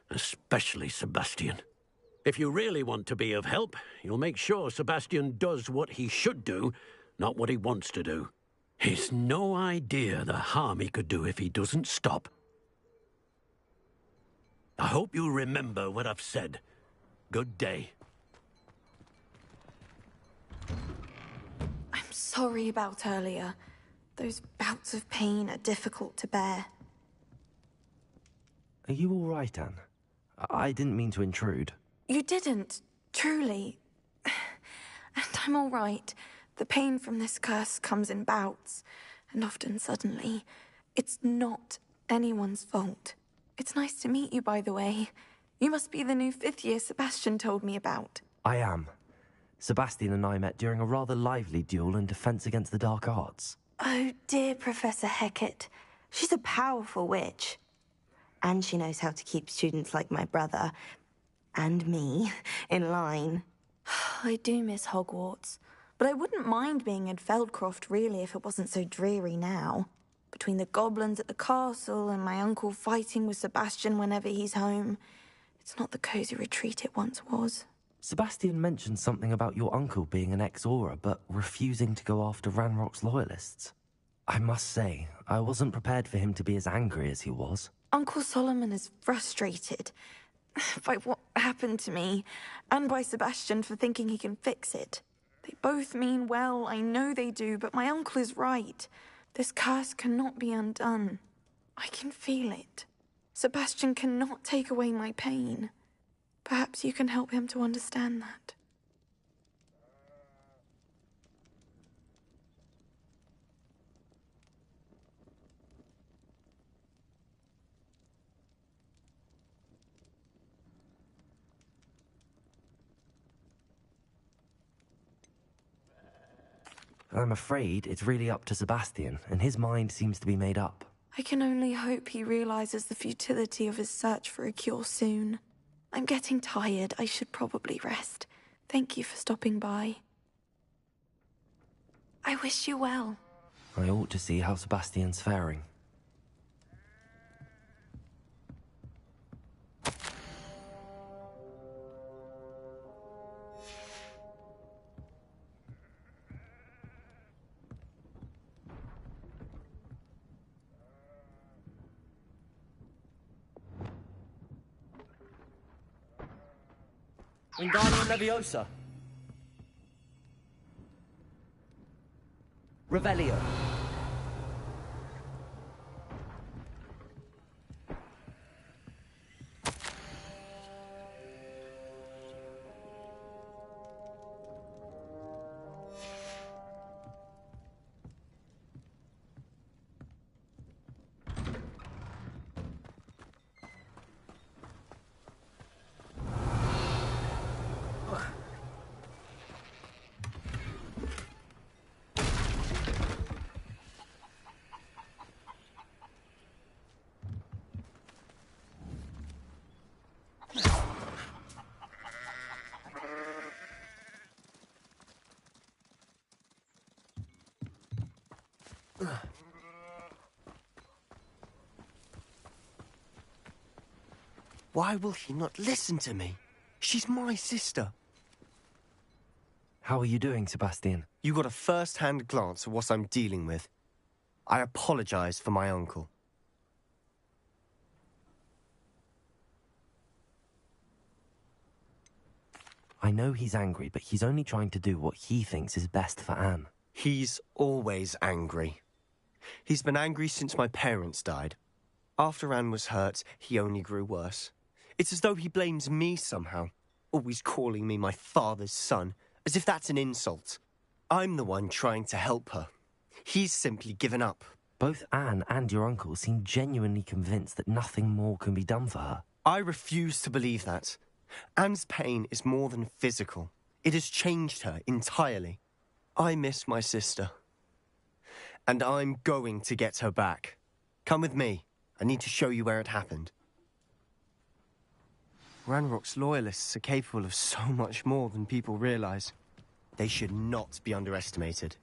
Especially Sebastian. If you really want to be of help, you'll make sure Sebastian does what he should do, not what he wants to do. He's no idea the harm he could do if he doesn't stop. I hope you'll remember what I've said. Good day. I'm sorry about earlier. Those bouts of pain are difficult to bear. Are you all right, Anne? I didn't mean to intrude. You didn't, truly. And I'm all right. The pain from this curse comes in bouts, and often suddenly. It's not anyone's fault. It's nice to meet you, by the way. You must be the new 5th year Sebastian told me about. I am. Sebastian and I met during a rather lively duel in defense against the dark arts. Oh, dear Professor Hecat. She's a powerful witch. And she knows how to keep students like my brother, and me, in line. I do miss Hogwarts, but I wouldn't mind being in Feldkroft, really, if it wasn't so dreary now. Between the goblins at the castle and my uncle fighting with Sebastian whenever he's home, it's not the cosy retreat it once was. Sebastian mentioned something about your uncle being an ex-Auror, but refusing to go after Ranrock's loyalists. I must say, I wasn't prepared for him to be as angry as he was. Uncle Solomon is frustrated by what happened to me, and by Sebastian for thinking he can fix it. They both mean well, I know they do, but my uncle is right. This curse cannot be undone. I can feel it. Sebastian cannot take away my pain. Perhaps you can help him to understand that. I'm afraid it's really up to Sebastian, and his mind seems to be made up. I can only hope he realizes the futility of his search for a cure soon. I'm getting tired. I should probably rest. Thank you for stopping by. I wish you well. I ought to see how Sebastian's faring. Wingardium Leviosa. Revelio. Why will he not listen to me? She's my sister. How are you doing, Sebastian? You got a first-hand glance at what I'm dealing with. I apologize for my uncle. I know he's angry, but he's only trying to do what he thinks is best for Anne. He's always angry. He's been angry since my parents died. After Anne was hurt, he only grew worse. It's as though he blames me somehow, always calling me my father's son, as if that's an insult. I'm the one trying to help her. He's simply given up. Both Anne and your uncle seem genuinely convinced that nothing more can be done for her. I refuse to believe that. Anne's pain is more than physical. It has changed her entirely. I miss my sister. And I'm going to get her back. Come with me. I need to show you where it happened. Ranrock's loyalists are capable of so much more than people realize. They should not be underestimated.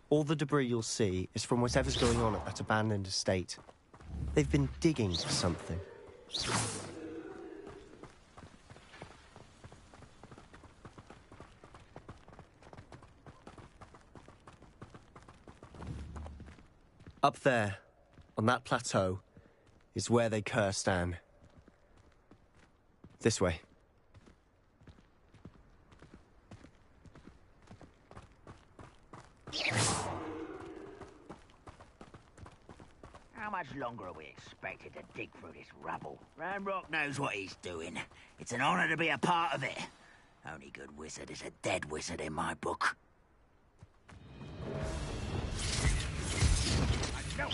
All the debris you'll see is from whatever's going on at that abandoned estate. They've been digging for something. Up there, on that plateau, is where they cursed Anne. This way. How much longer are we expected to dig through this rubble? Ranrock knows what he's doing. It's an honor to be a part of it. Only good wizard is a dead wizard in my book. You will regret.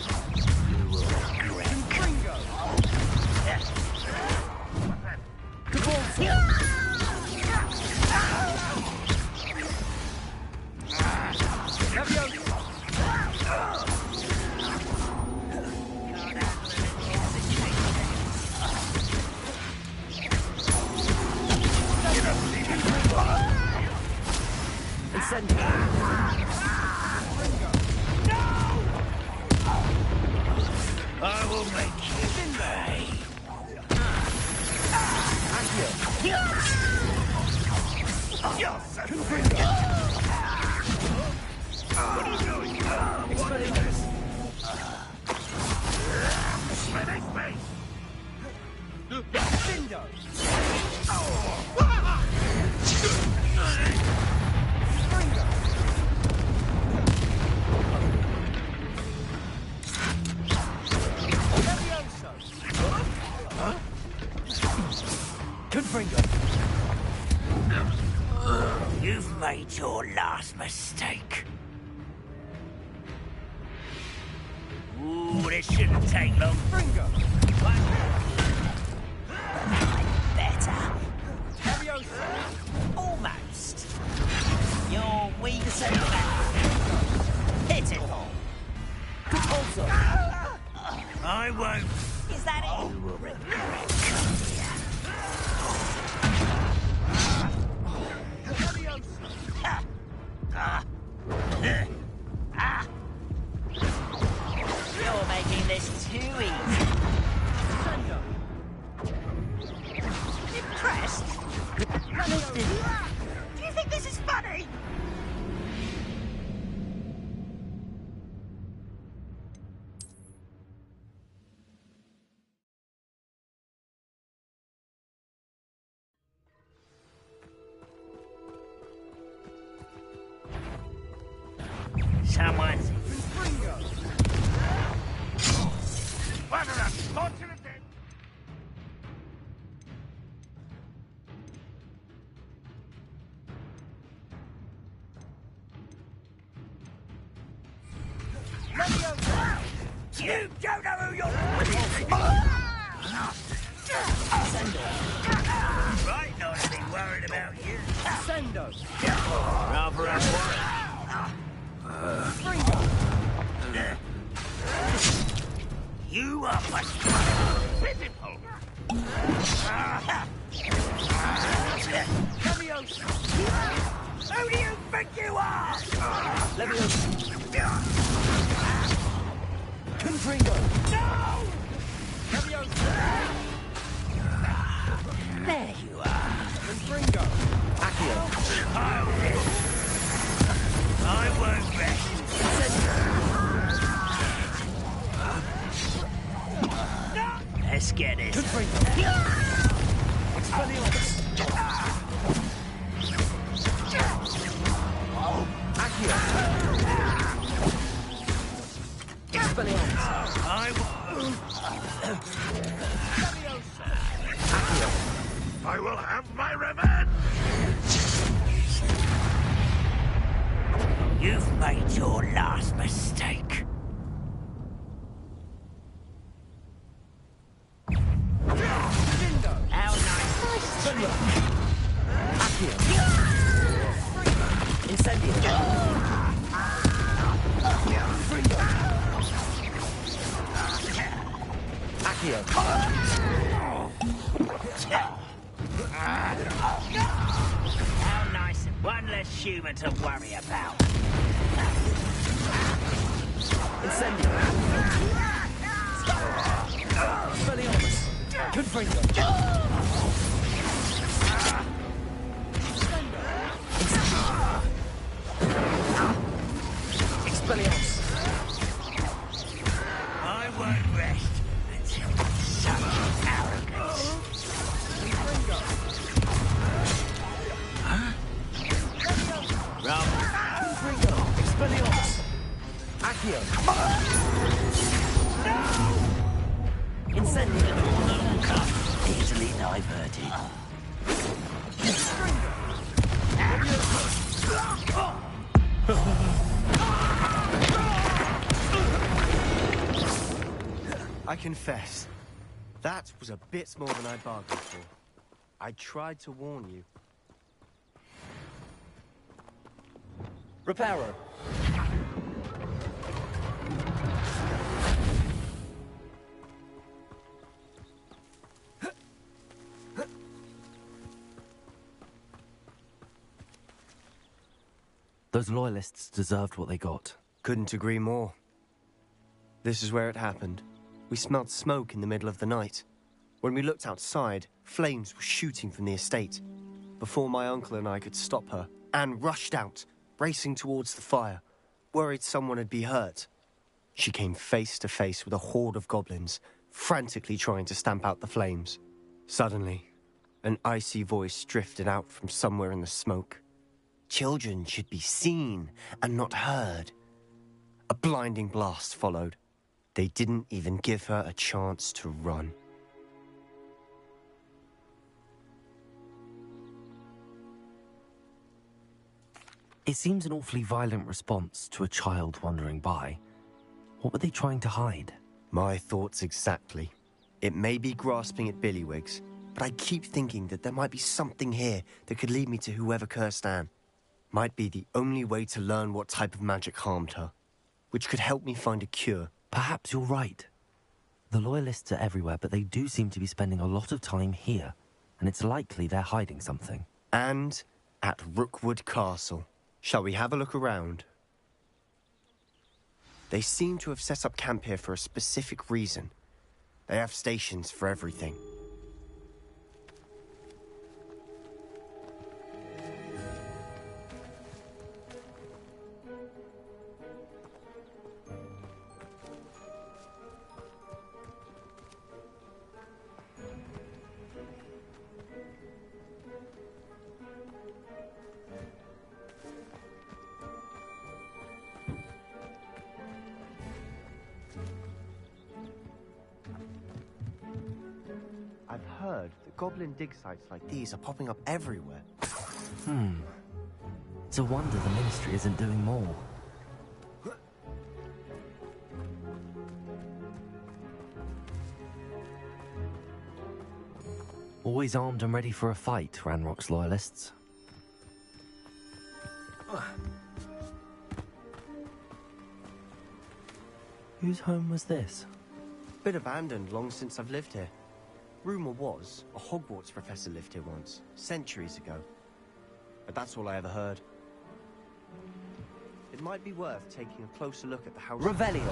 I will make you pay. What are you doing? Exploding this. Spinning space. Cinder. You've made your last mistake. Ooh, this shouldn't take long. Fringo! Better. Almost. You're weak as a pitiful. I won't. Is that it? You will regret coming here. You're making this too easy. Impressed? Do you think this is funny? Someone's... You don't know who you're... Right, not to be worried about you. Sendo. Rather You are pitiful. Who do you think you are? Confringo. No! There you are. Confringo. I won't rest. Let's get it. I will have my revenge! You've made your last mistake. How nice. How nice. One less human to worry about. I won't rest until such arrogance. Easily diverted. I confess, that was a bit more than I bargained for. I tried to warn you. Reparo. Those loyalists deserved what they got. Couldn't agree more. This is where it happened. We smelled smoke in the middle of the night. When we looked outside, flames were shooting from the estate. Before my uncle and I could stop her, Anne rushed out, racing towards the fire, worried someone had been hurt. She came face to face with a horde of goblins, frantically trying to stamp out the flames. Suddenly, an icy voice drifted out from somewhere in the smoke. Children should be seen and not heard. A blinding blast followed. They didn't even give her a chance to run. It seems an awfully violent response to a child wandering by. What were they trying to hide? My thoughts exactly. It may be grasping at Billywigs, but I keep thinking that there might be something here that could lead me to whoever cursed Anne. Might be the only way to learn what type of magic harmed her, which could help me find a cure. Perhaps you're right. The Loyalists are everywhere, but they do seem to be spending a lot of time here, and it's likely they're hiding something. And at Rookwood Castle. Shall we have a look around? They seem to have set up camp here for a specific reason. They have stations for everything. I've heard that goblin dig sites like these are popping up everywhere. It's a wonder the Ministry isn't doing more. Always armed and ready for a fight, Ranrock's Loyalists. Whose home was this? Bit abandoned long since I've lived here. Rumour was, a Hogwarts professor lived here once, centuries ago. But that's all I ever heard. It might be worth taking a closer look at the house. Revelio.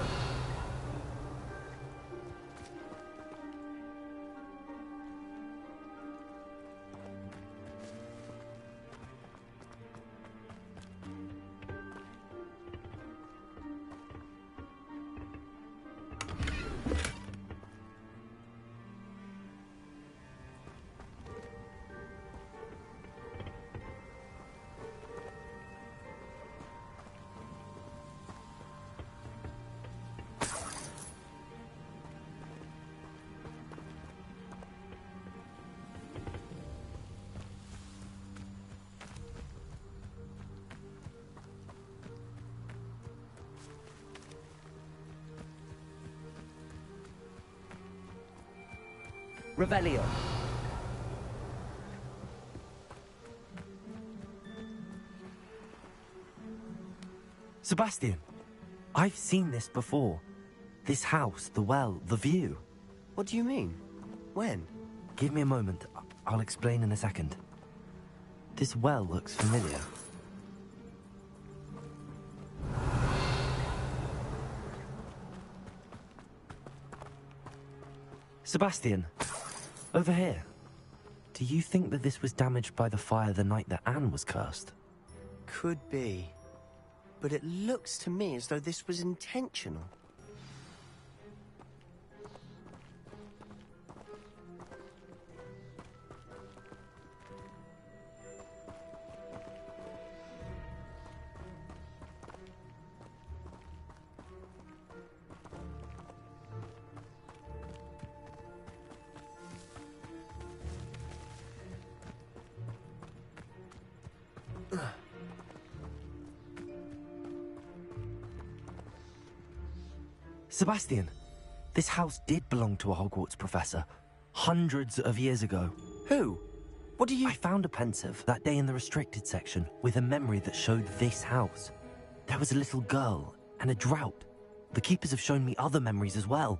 Revelio. Sebastian, I've seen this before. This house, the well, the view. What do you mean? When? Give me a moment. I'll explain in a second. This well looks familiar. Sebastian, over here. Do you think that this was damaged by the fire the night that Anne was cursed? Could be. But it looks to me as though this was intentional. Sebastian, this house did belong to a Hogwarts professor, hundreds of years ago. Who? What do you... I found a pensive that day in the restricted section with a memory that showed this house. There was a little girl and a drought. The keepers have shown me other memories as well.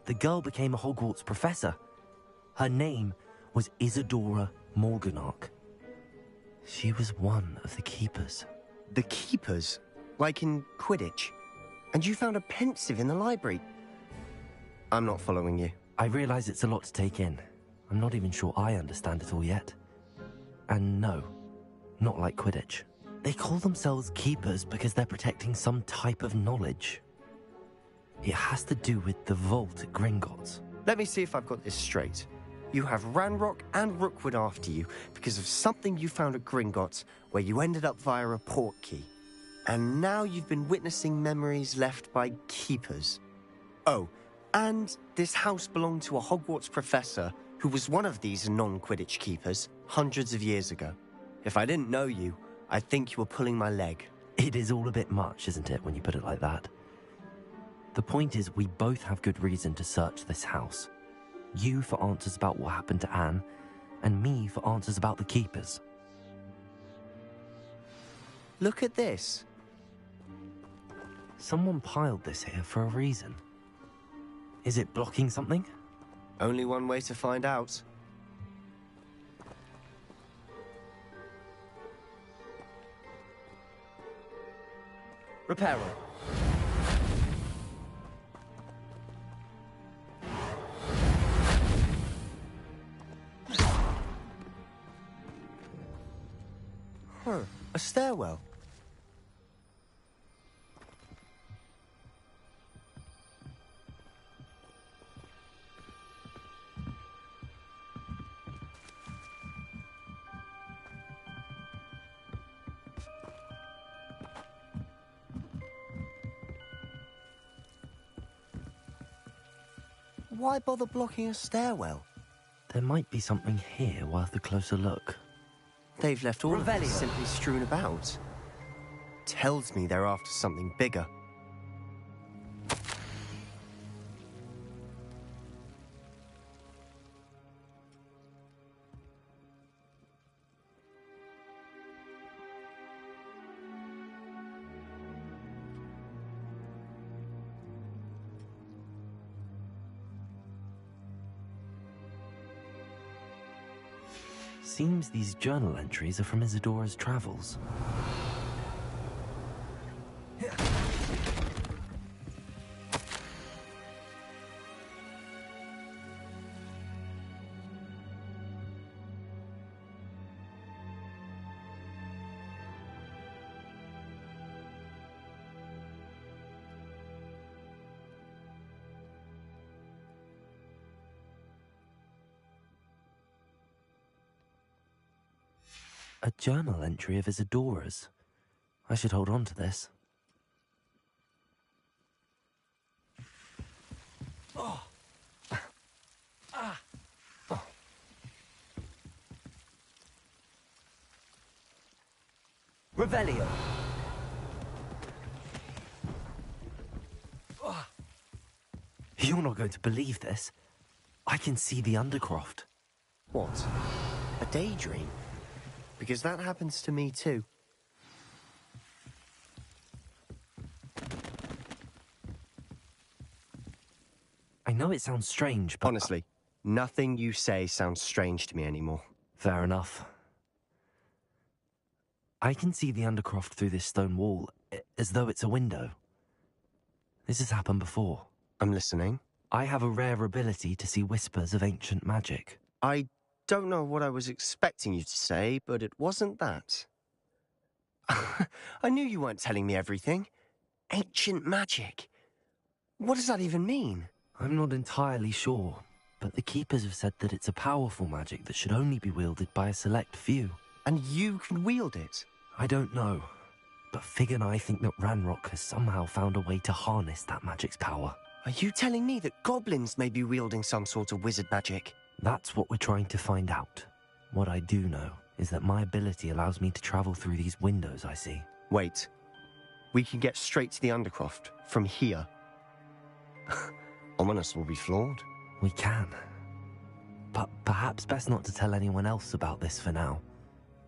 The girl became a Hogwarts professor. Her name was Isadora Morganach. She was one of the keepers. The keepers? Like in Quidditch? And you found a pensive in the library? I'm not following you. I realize it's a lot to take in. I'm not even sure I understand it all yet. And no, not like Quidditch. They call themselves keepers because they're protecting some type of knowledge. It has to do with the vault at Gringotts. Let me see if I've got this straight. You have Ranrock and Rookwood after you because of something you found at Gringotts where you ended up via a portkey. And now you've been witnessing memories left by keepers. Oh, and this house belonged to a Hogwarts professor who was one of these non-Quidditch keepers hundreds of years ago. If I didn't know you, I'd think you were pulling my leg. It is all a bit much, isn't it, when you put it like that? The point is, we both have good reason to search this house. You for answers about what happened to Anne, and me for answers about the keepers. Look at this. Someone piled this here for a reason. Is it blocking something? Only one way to find out. Reparo. Huh, a stairwell. Why bother blocking a stairwell? There might be something here worth a closer look. They've left all of this simply strewn about. Tells me they're after something bigger. Seems these journal entries are from Isadora's travels. A journal entry of Isadora's. I should hold on to this. Oh. Ah. Oh. Revelio. You're not going to believe this. I can see the Undercroft. What? A daydream? Because that happens to me too. I know it sounds strange, but... Honestly, nothing you say sounds strange to me anymore. Fair enough. I can see the Undercroft through this stone wall, as though it's a window. This has happened before. I'm listening. I have a rare ability to see whispers of ancient magic. I don't know what I was expecting you to say, but it wasn't that. I knew you weren't telling me everything. Ancient magic. What does that even mean? I'm not entirely sure, but the Keepers have said that it's a powerful magic that should only be wielded by a select few. And you can wield it? I don't know, but Fig and I think that Ranrock has somehow found a way to harness that magic's power. Are you telling me that goblins may be wielding some sort of wizard magic? That's what we're trying to find out. What I do know is that my ability allows me to travel through these windows I see. Wait. We can get straight to the Undercroft from here. Ominous will be floored. We can. But perhaps best not to tell anyone else about this for now.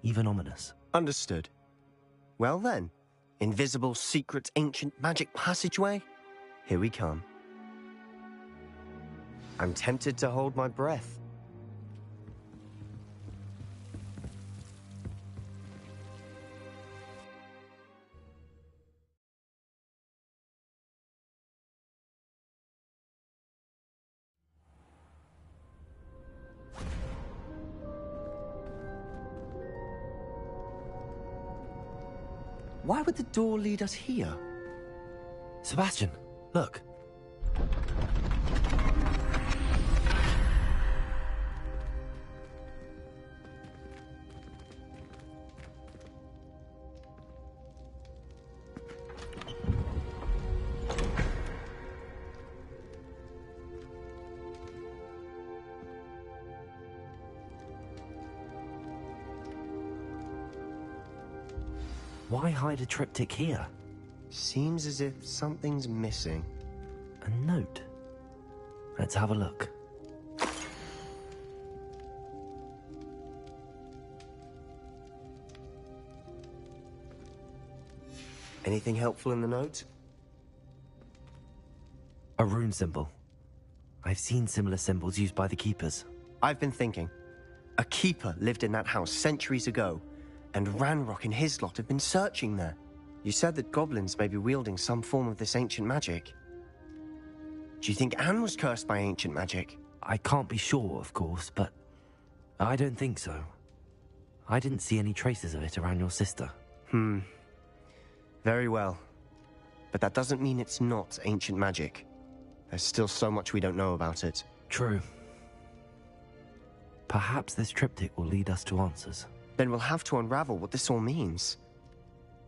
Even Ominous. Understood. Well then, invisible, secret, ancient magic passageway? Here we come. I'm tempted to hold my breath. Why would the door lead us here? Sebastian, look. Why hide a triptych here? Seems as if something's missing. A note. Let's have a look. Anything helpful in the note? A rune symbol. I've seen similar symbols used by the Keepers. I've been thinking. A Keeper lived in that house centuries ago, and Ranrock and his lot have been searching there. You said that goblins may be wielding some form of this ancient magic. Do you think Anne was cursed by ancient magic? I can't be sure, of course, but I don't think so. I didn't see any traces of it around your sister. Very well. But that doesn't mean it's not ancient magic. There's still so much we don't know about it. True. Perhaps this triptych will lead us to answers. Then we'll have to unravel what this all means.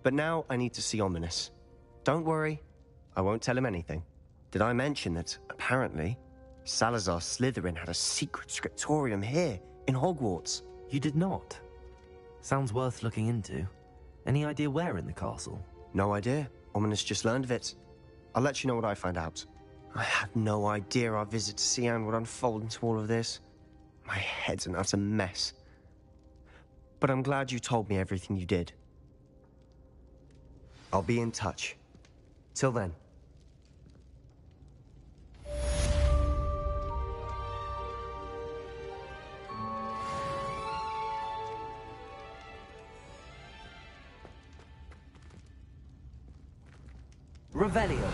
But now I need to see Ominous. Don't worry, I won't tell him anything. Did I mention that, apparently, Salazar Slytherin had a secret scriptorium here, in Hogwarts? You did not? Sounds worth looking into. Any idea where in the castle? No idea. Ominous just learned of it. I'll let you know what I find out. I had no idea our visit to Cian would unfold into all of this. My head's an utter mess. But I'm glad you told me everything you did. I'll be in touch. Till then. Revelio.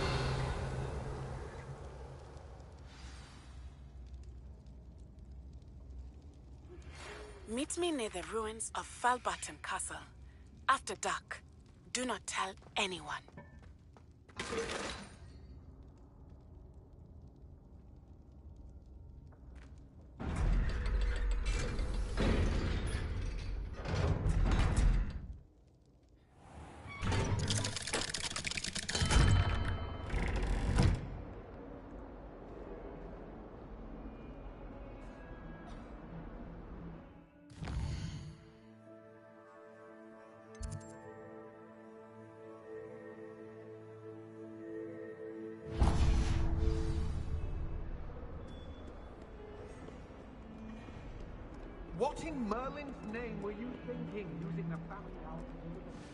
Meet me near the ruins of Falbarton Castle. After dark. Do not tell anyone. What in Merlin's name were you thinking, using the family house?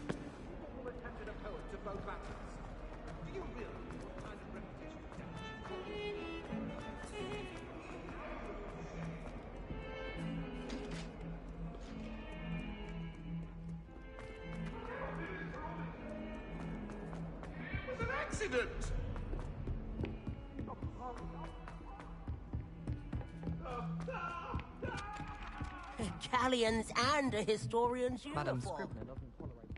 People will attempted a poet to bow battles. Do you realize what kind of reputation It was an accident! Galleons and a historian's uniform. Madam Scribner doesn't tolerate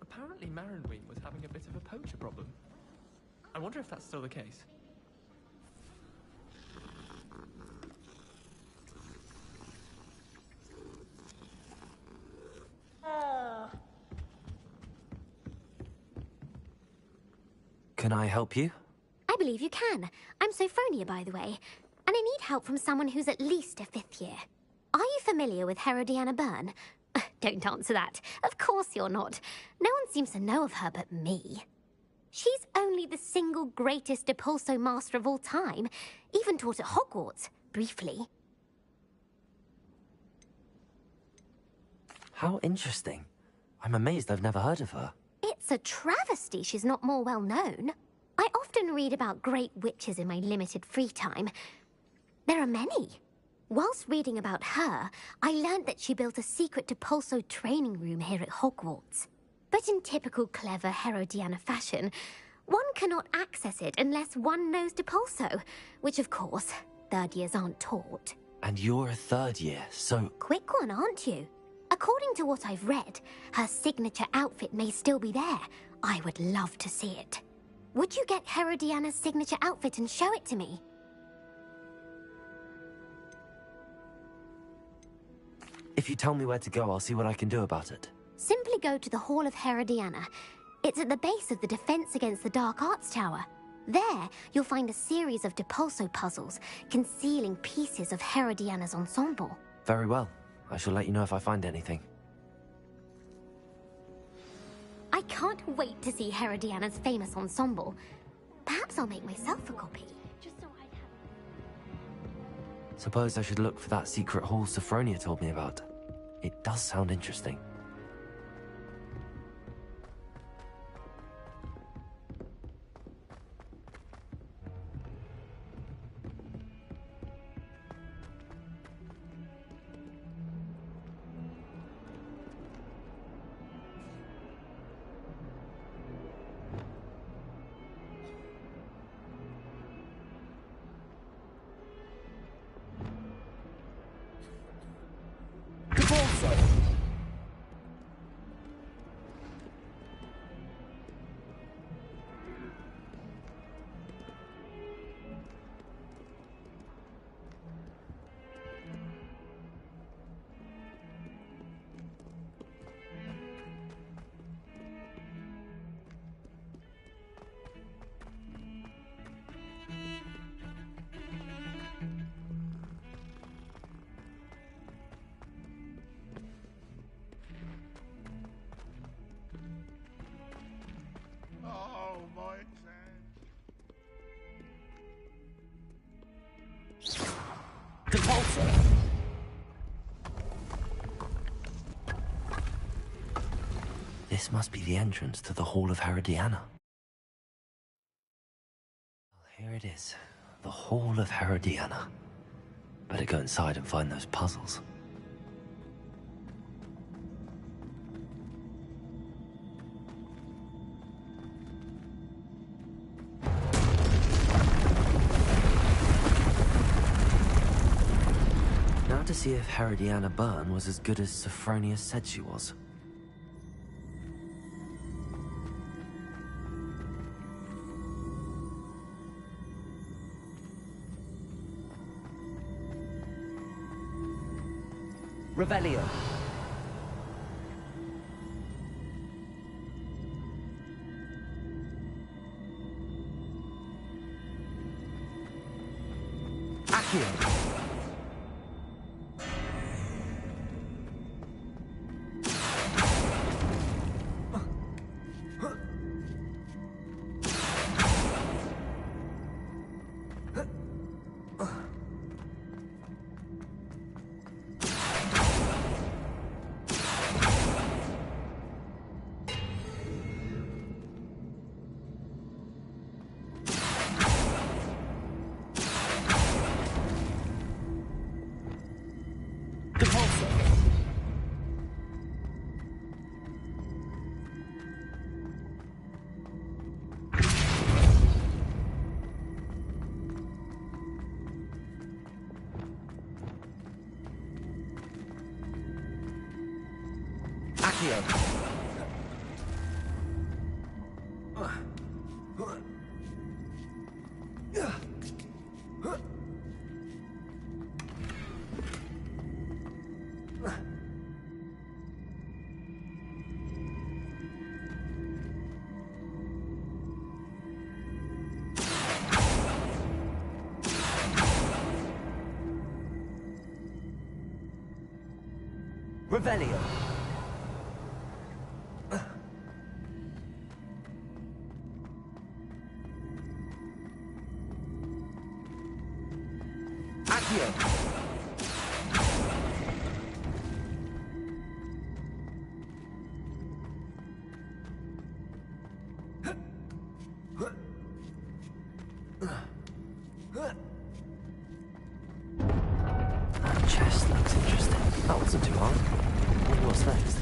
Apparently Marinween was having a bit of a poacher problem. I wonder if that's still the case. Can I help you? I believe you can. I'm Sophronia, by the way, and I need help from someone who's at least a 5th year. Are you familiar with Herodiana Byrne? Don't answer that. Of course you're not. No one seems to know of her but me. She's only the single greatest Depulso master of all time, even taught at Hogwarts, briefly. How interesting. I'm amazed I've never heard of her. It's a travesty she's not more well known. I often read about great witches in my limited free time. There are many. Whilst reading about her, I learned that she built a secret Depulso training room here at Hogwarts. But in typical clever Herodiana fashion, one cannot access it unless one knows Depulso, which of course, 3rd years aren't taught. And you're a 3rd year, so... Quick one, aren't you? According to what I've read, her signature outfit may still be there. I would love to see it. Would you get Herodiana's signature outfit and show it to me? If you tell me where to go, I'll see what I can do about it. Simply go to the Hall of Herodiana. It's at the base of the Defense Against the Dark Arts Tower. There, you'll find a series of Depulso puzzles concealing pieces of Herodiana's ensemble. Very well. I shall let you know if I find anything. I can't wait to see Herodiana's famous ensemble. Perhaps I'll make myself a copy. Just so I'd have... Suppose I should look for that secret hall Sophronia told me about. It does sound interesting. Oh, my Depulso! This must be the entrance to the Hall of Herodiana. Well, here it is. The Hall of Herodiana. Better go inside and find those puzzles. Now to see if Herodiana Byrne was as good as Sophronia said she was. Revelio. Accio. Accio. Revelio. Accio. That chest looks interesting. That wasn't too hard. I wonder what's next.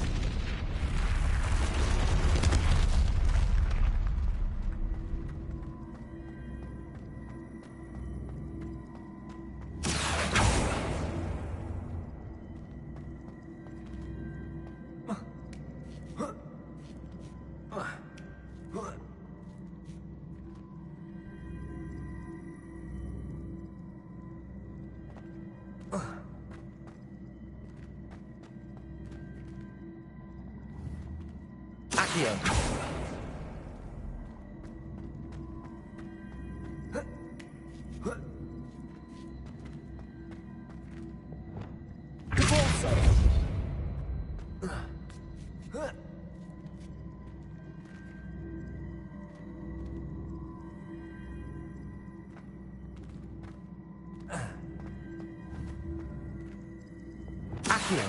Accio. Accio.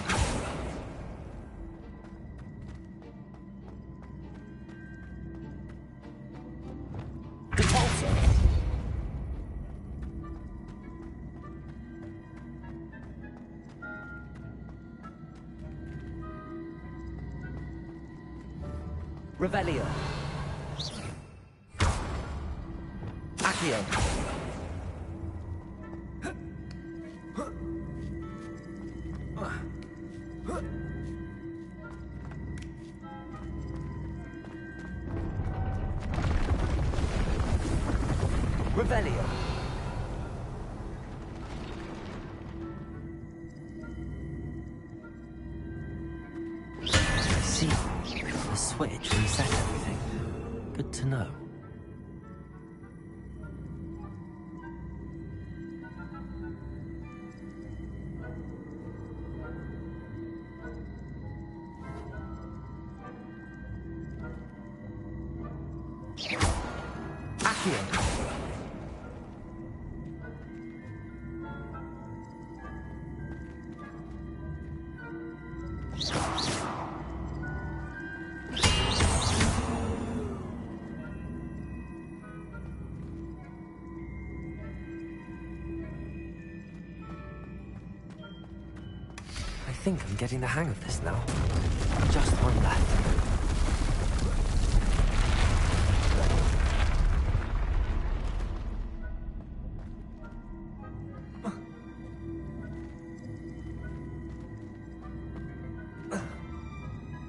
Revelio. Accio. Revelio. I see. The switch reset everything. Good to know. Accio. I think I'm getting the hang of this now. Just one left.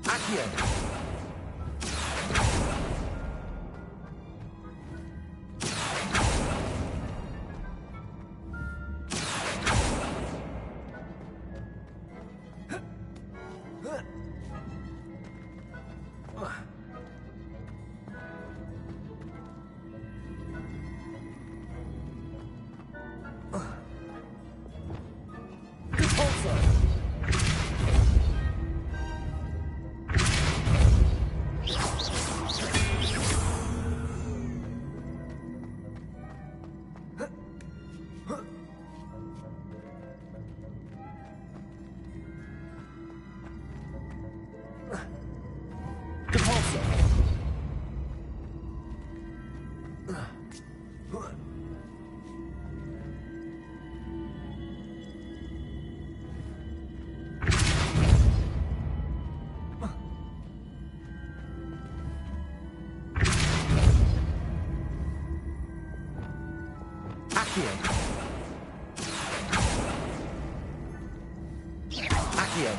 Accio. Accio. Accio.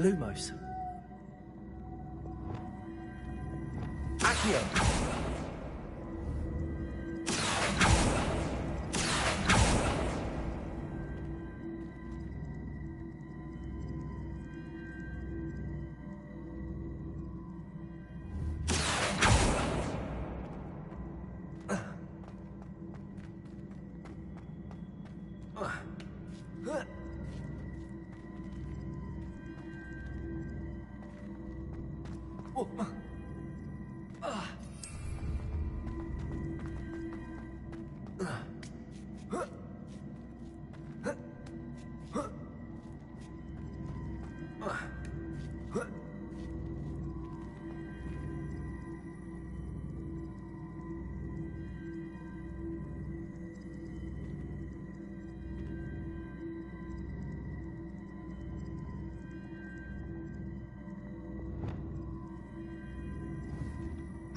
Lumos. Accio.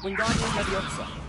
Wingardium Leviosa.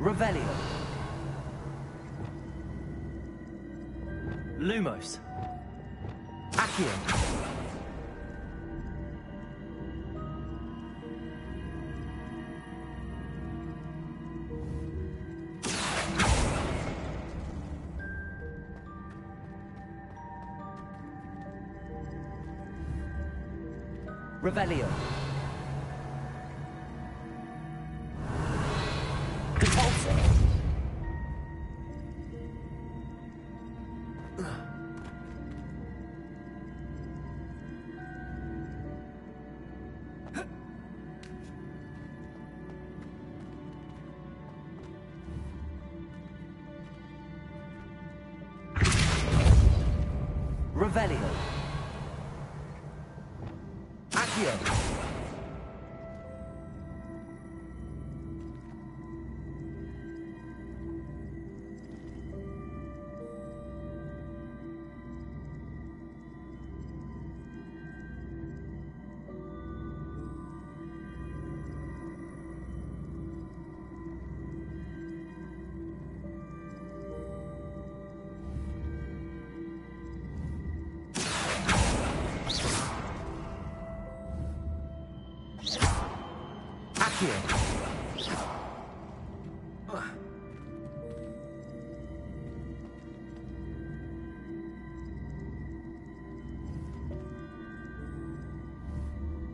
Revelio. Lumos. Accio. Revelio. Revelio. Accio.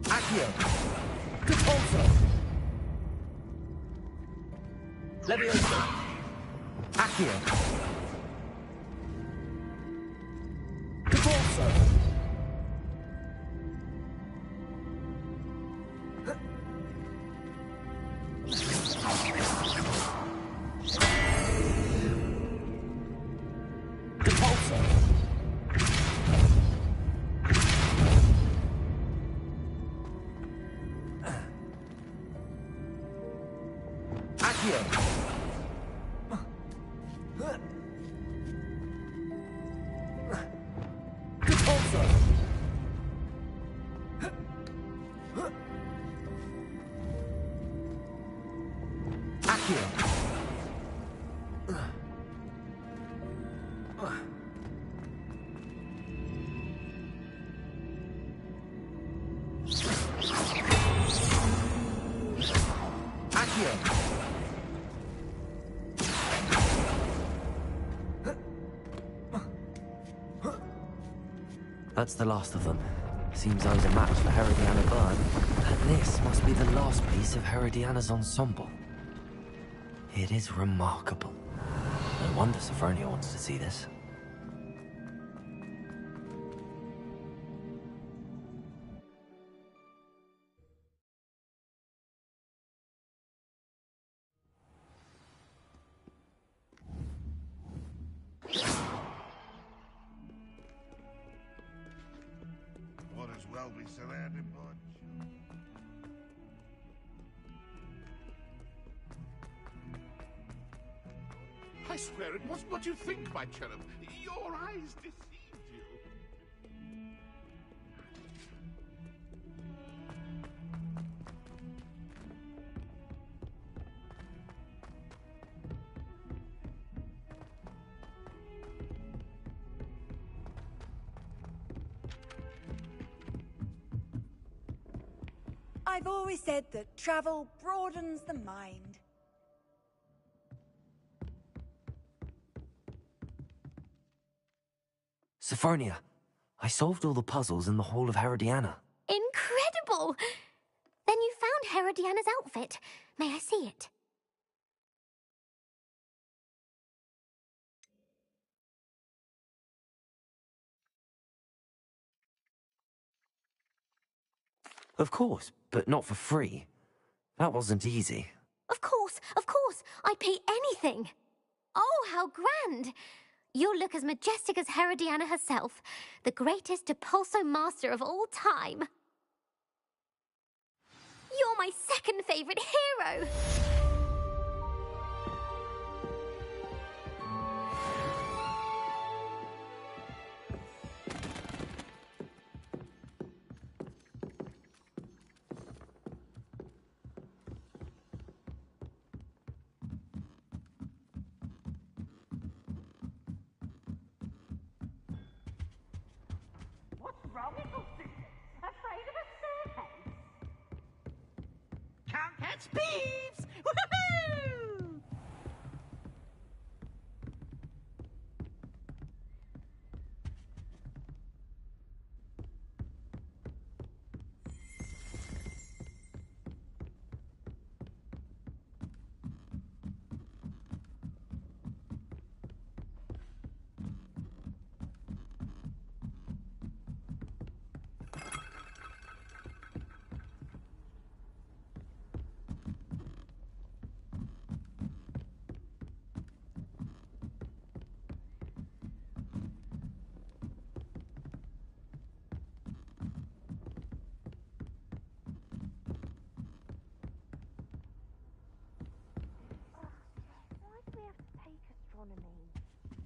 Accio. Repulso. Leviosa. Accio. Repulso. Repulso. Accio. That's the last of them. Seems I was a match for Herodiana Byrne. And this must be the last piece of Herodiana's ensemble. It is remarkable. No wonder Sophronia wants to see this. What as well be surrounded by I swear it wasn't what you think, my cherub. Your eyes deceived you. I've always said that travel broadens the mind. Sophronia, I solved all the puzzles in the Hall of Herodiana. Incredible! Then you found Herodiana's outfit. May I see it? Of course, but not for free. That wasn't easy. Of course, I'd pay anything. Oh, how grand! You'll look as majestic as Herodiana herself, the greatest Depulso master of all time. You're my second favorite hero! Wrong with those sisters? Afraid of a staircase? Can't catch thieves! Woohoo!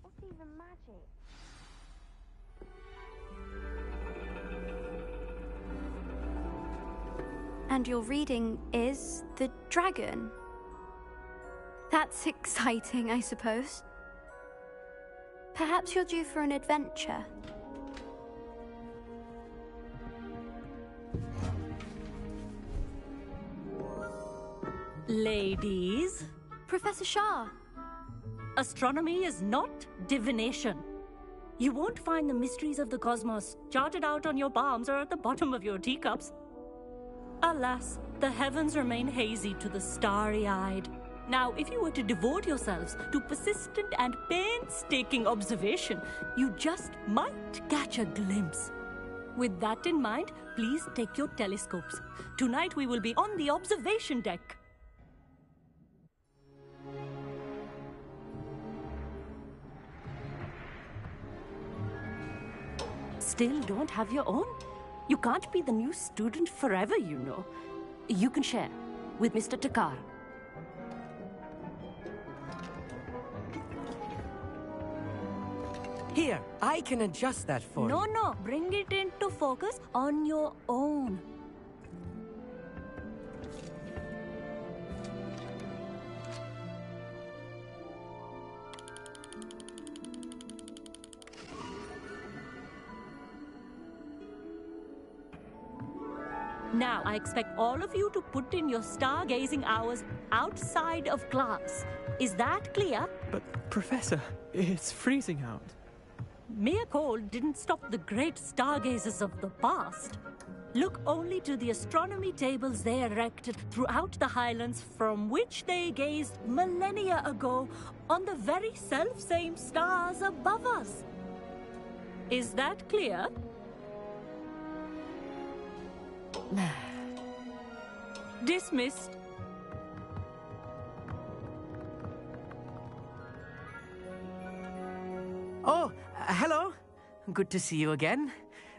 What's even magic? And your reading is the dragon. That's exciting, I suppose. Perhaps you're due for an adventure. Ladies. Professor Shah. Astronomy is not divination. You won't find the mysteries of the cosmos charted out on your palms or at the bottom of your teacups. Alas, the heavens remain hazy to the starry-eyed. Now, if you were to devote yourselves to persistent and painstaking observation, you just might catch a glimpse. With that in mind, please take your telescopes. Tonight we will be on the observation deck. Still don't have your own? You can't be the new student forever, you know. You can share with Mr. Takar. Here, I can adjust that for you. No, bring it into focus on your own. Now, I expect all of you to put in your stargazing hours outside of class. Is that clear? But, Professor, it's freezing out. Mere cold didn't stop the great stargazers of the past. Look only to the astronomy tables they erected throughout the Highlands from which they gazed millennia ago on the very self-same stars above us. Is that clear? Dismissed. Oh, hello. Good to see you again.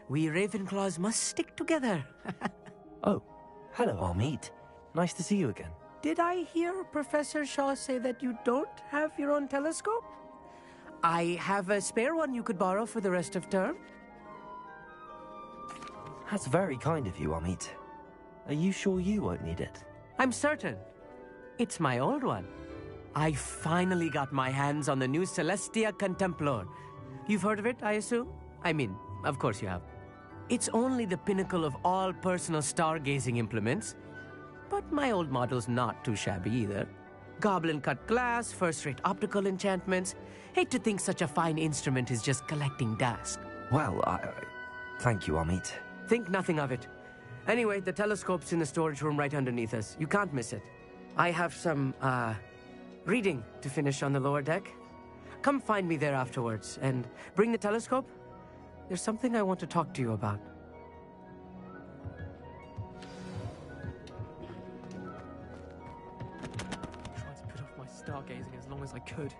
We Ravenclaws must stick together. Oh, hello, Amit. Nice to see you again. Did I hear Professor Shaw say that you don't have your own telescope? I have a spare one you could borrow for the rest of term. That's very kind of you, Amit. Are you sure you won't need it? I'm certain. It's my old one. I finally got my hands on the new Celestia Contemplor. You've heard of it, I assume? I mean, of course you have. It's only the pinnacle of all personal stargazing implements. But my old model's not too shabby either. Goblin-cut glass, first-rate optical enchantments. Hate to think such a fine instrument is just collecting dust. Well, thank you, Amit. Think nothing of it. Anyway, the telescope's in the storage room right underneath us. You can't miss it. I have some, reading to finish on the lower deck. Come find me there afterwards, and bring the telescope. There's something I want to talk to you about. Tried to put off my stargazing as long as I could.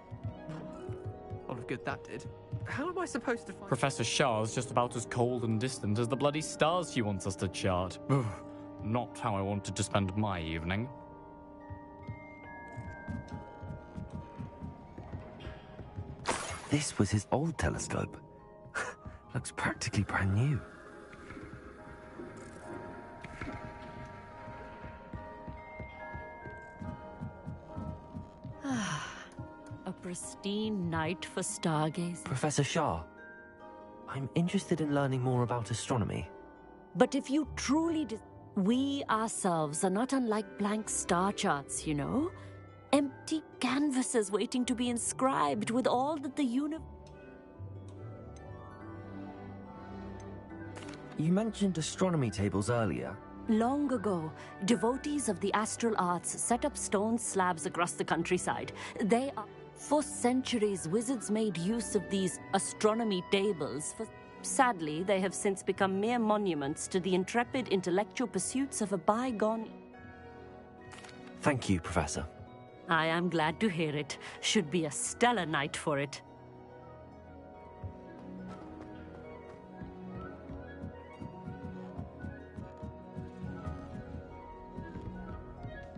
A lot of good that did. How am I supposed to find... Professor Shah's just about as cold and distant as the bloody stars she wants us to chart. Ugh, not how I wanted to spend my evening. This was his old telescope. Looks practically brand new. A pristine night for stargazing. Professor Shah, I'm interested in learning more about astronomy. But if you truly... we ourselves are not unlike blank star charts, you know? Empty canvases waiting to be inscribed with all that the universe... You mentioned astronomy tables earlier. Long ago, devotees of the astral arts set up stone slabs across the countryside. They are... For centuries, wizards made use of these astronomy tables. Sadly, they have since become mere monuments to the intrepid intellectual pursuits of a bygone... Thank you, Professor. I am glad to hear it. Should be a stellar night for it.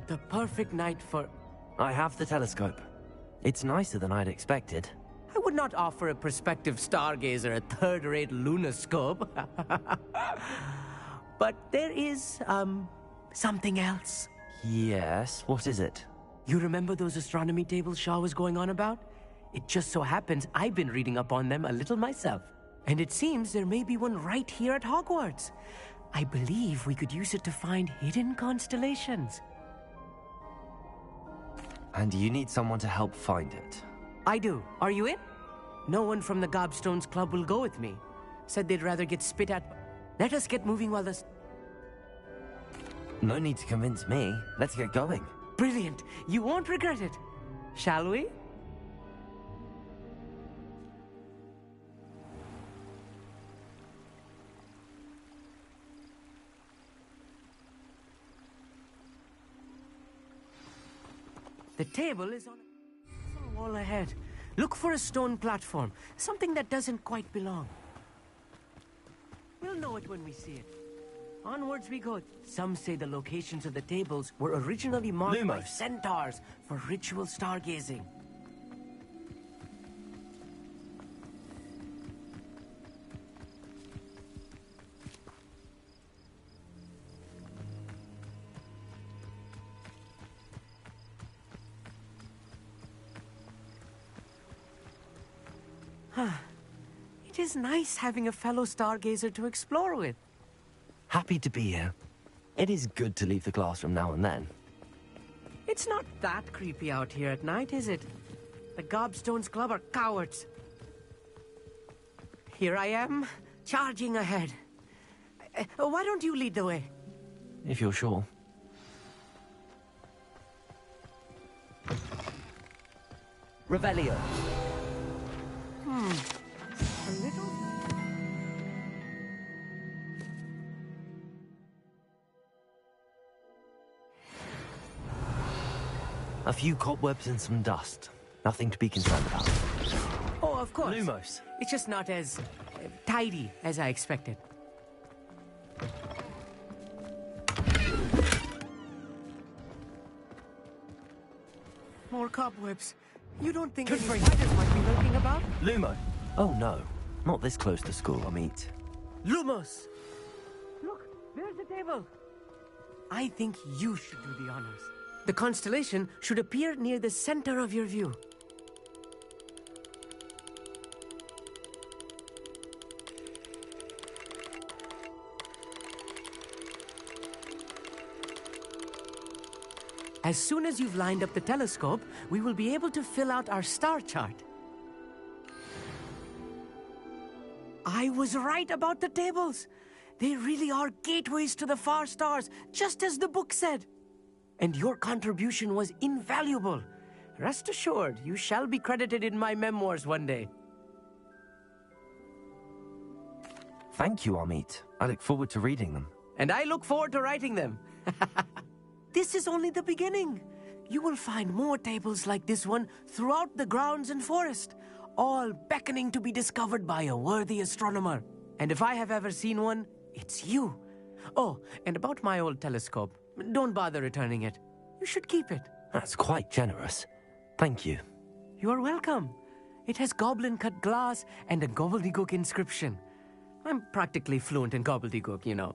The perfect night for... I have the telescope. It's nicer than I'd expected. I would not offer a prospective stargazer a third-rate lunoscope. But there is, something else. Yes, what is it? You remember those astronomy tables Shaw was going on about? It just so happens I've been reading up on them a little myself. And it seems there may be one right here at Hogwarts. I believe we could use it to find hidden constellations. And you need someone to help find it. I do. Are you in? No one from the Gobstones Club will go with me. Said they'd rather get spit at. Let us get moving while the... No need to convince me. Let's get going. Brilliant. You won't regret it. Shall we? The table is on a wall ahead. Look for a stone platform, something that doesn't quite belong. We'll know it when we see it. Onwards we go. Some say the locations of the tables were originally marked by centaurs for ritual stargazing. It is nice having a fellow stargazer to explore with. Happy to be here. It is good to leave the classroom now and then. It's not that creepy out here at night, is it? The Gobstones Club are cowards. Here I am, charging ahead. Why don't you lead the way? If you're sure. Revelio. A little... A few cobwebs and some dust. Nothing to be concerned about. Oh, of course. Lumos. It's just not as tidy as I expected. More cobwebs. You don't think any spiders might be lurking about? Lumo. Oh no. Not this close to school, Amit. Lumos! Look, there's the table. I think you should do the honors. The constellation should appear near the center of your view. As soon as you've lined up the telescope, we will be able to fill out our star chart. I was right about the tables. They really are gateways to the far stars, just as the book said. And your contribution was invaluable. Rest assured, you shall be credited in my memoirs one day. Thank you, Amit. I look forward to reading them. And I look forward to writing them. This is only the beginning. You will find more tables like this one throughout the grounds and forest, all beckoning to be discovered by a worthy astronomer. And if I have ever seen one, it's you. Oh, and about my old telescope, don't bother returning it. You should keep it. That's quite generous. Thank you. You're welcome. It has goblin-cut glass and a gobbledygook inscription. I'm practically fluent in gobbledygook, you know.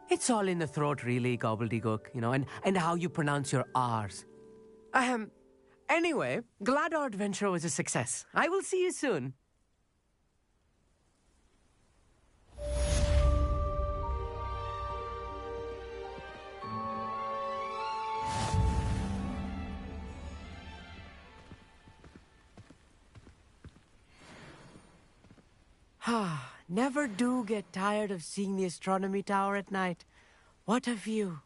It's all in the throat, really, gobbledygook, you know, and how you pronounce your R's. Anyway, glad our adventure was a success. I will see you soon. Never do get tired of seeing the astronomy tower at night. What a view.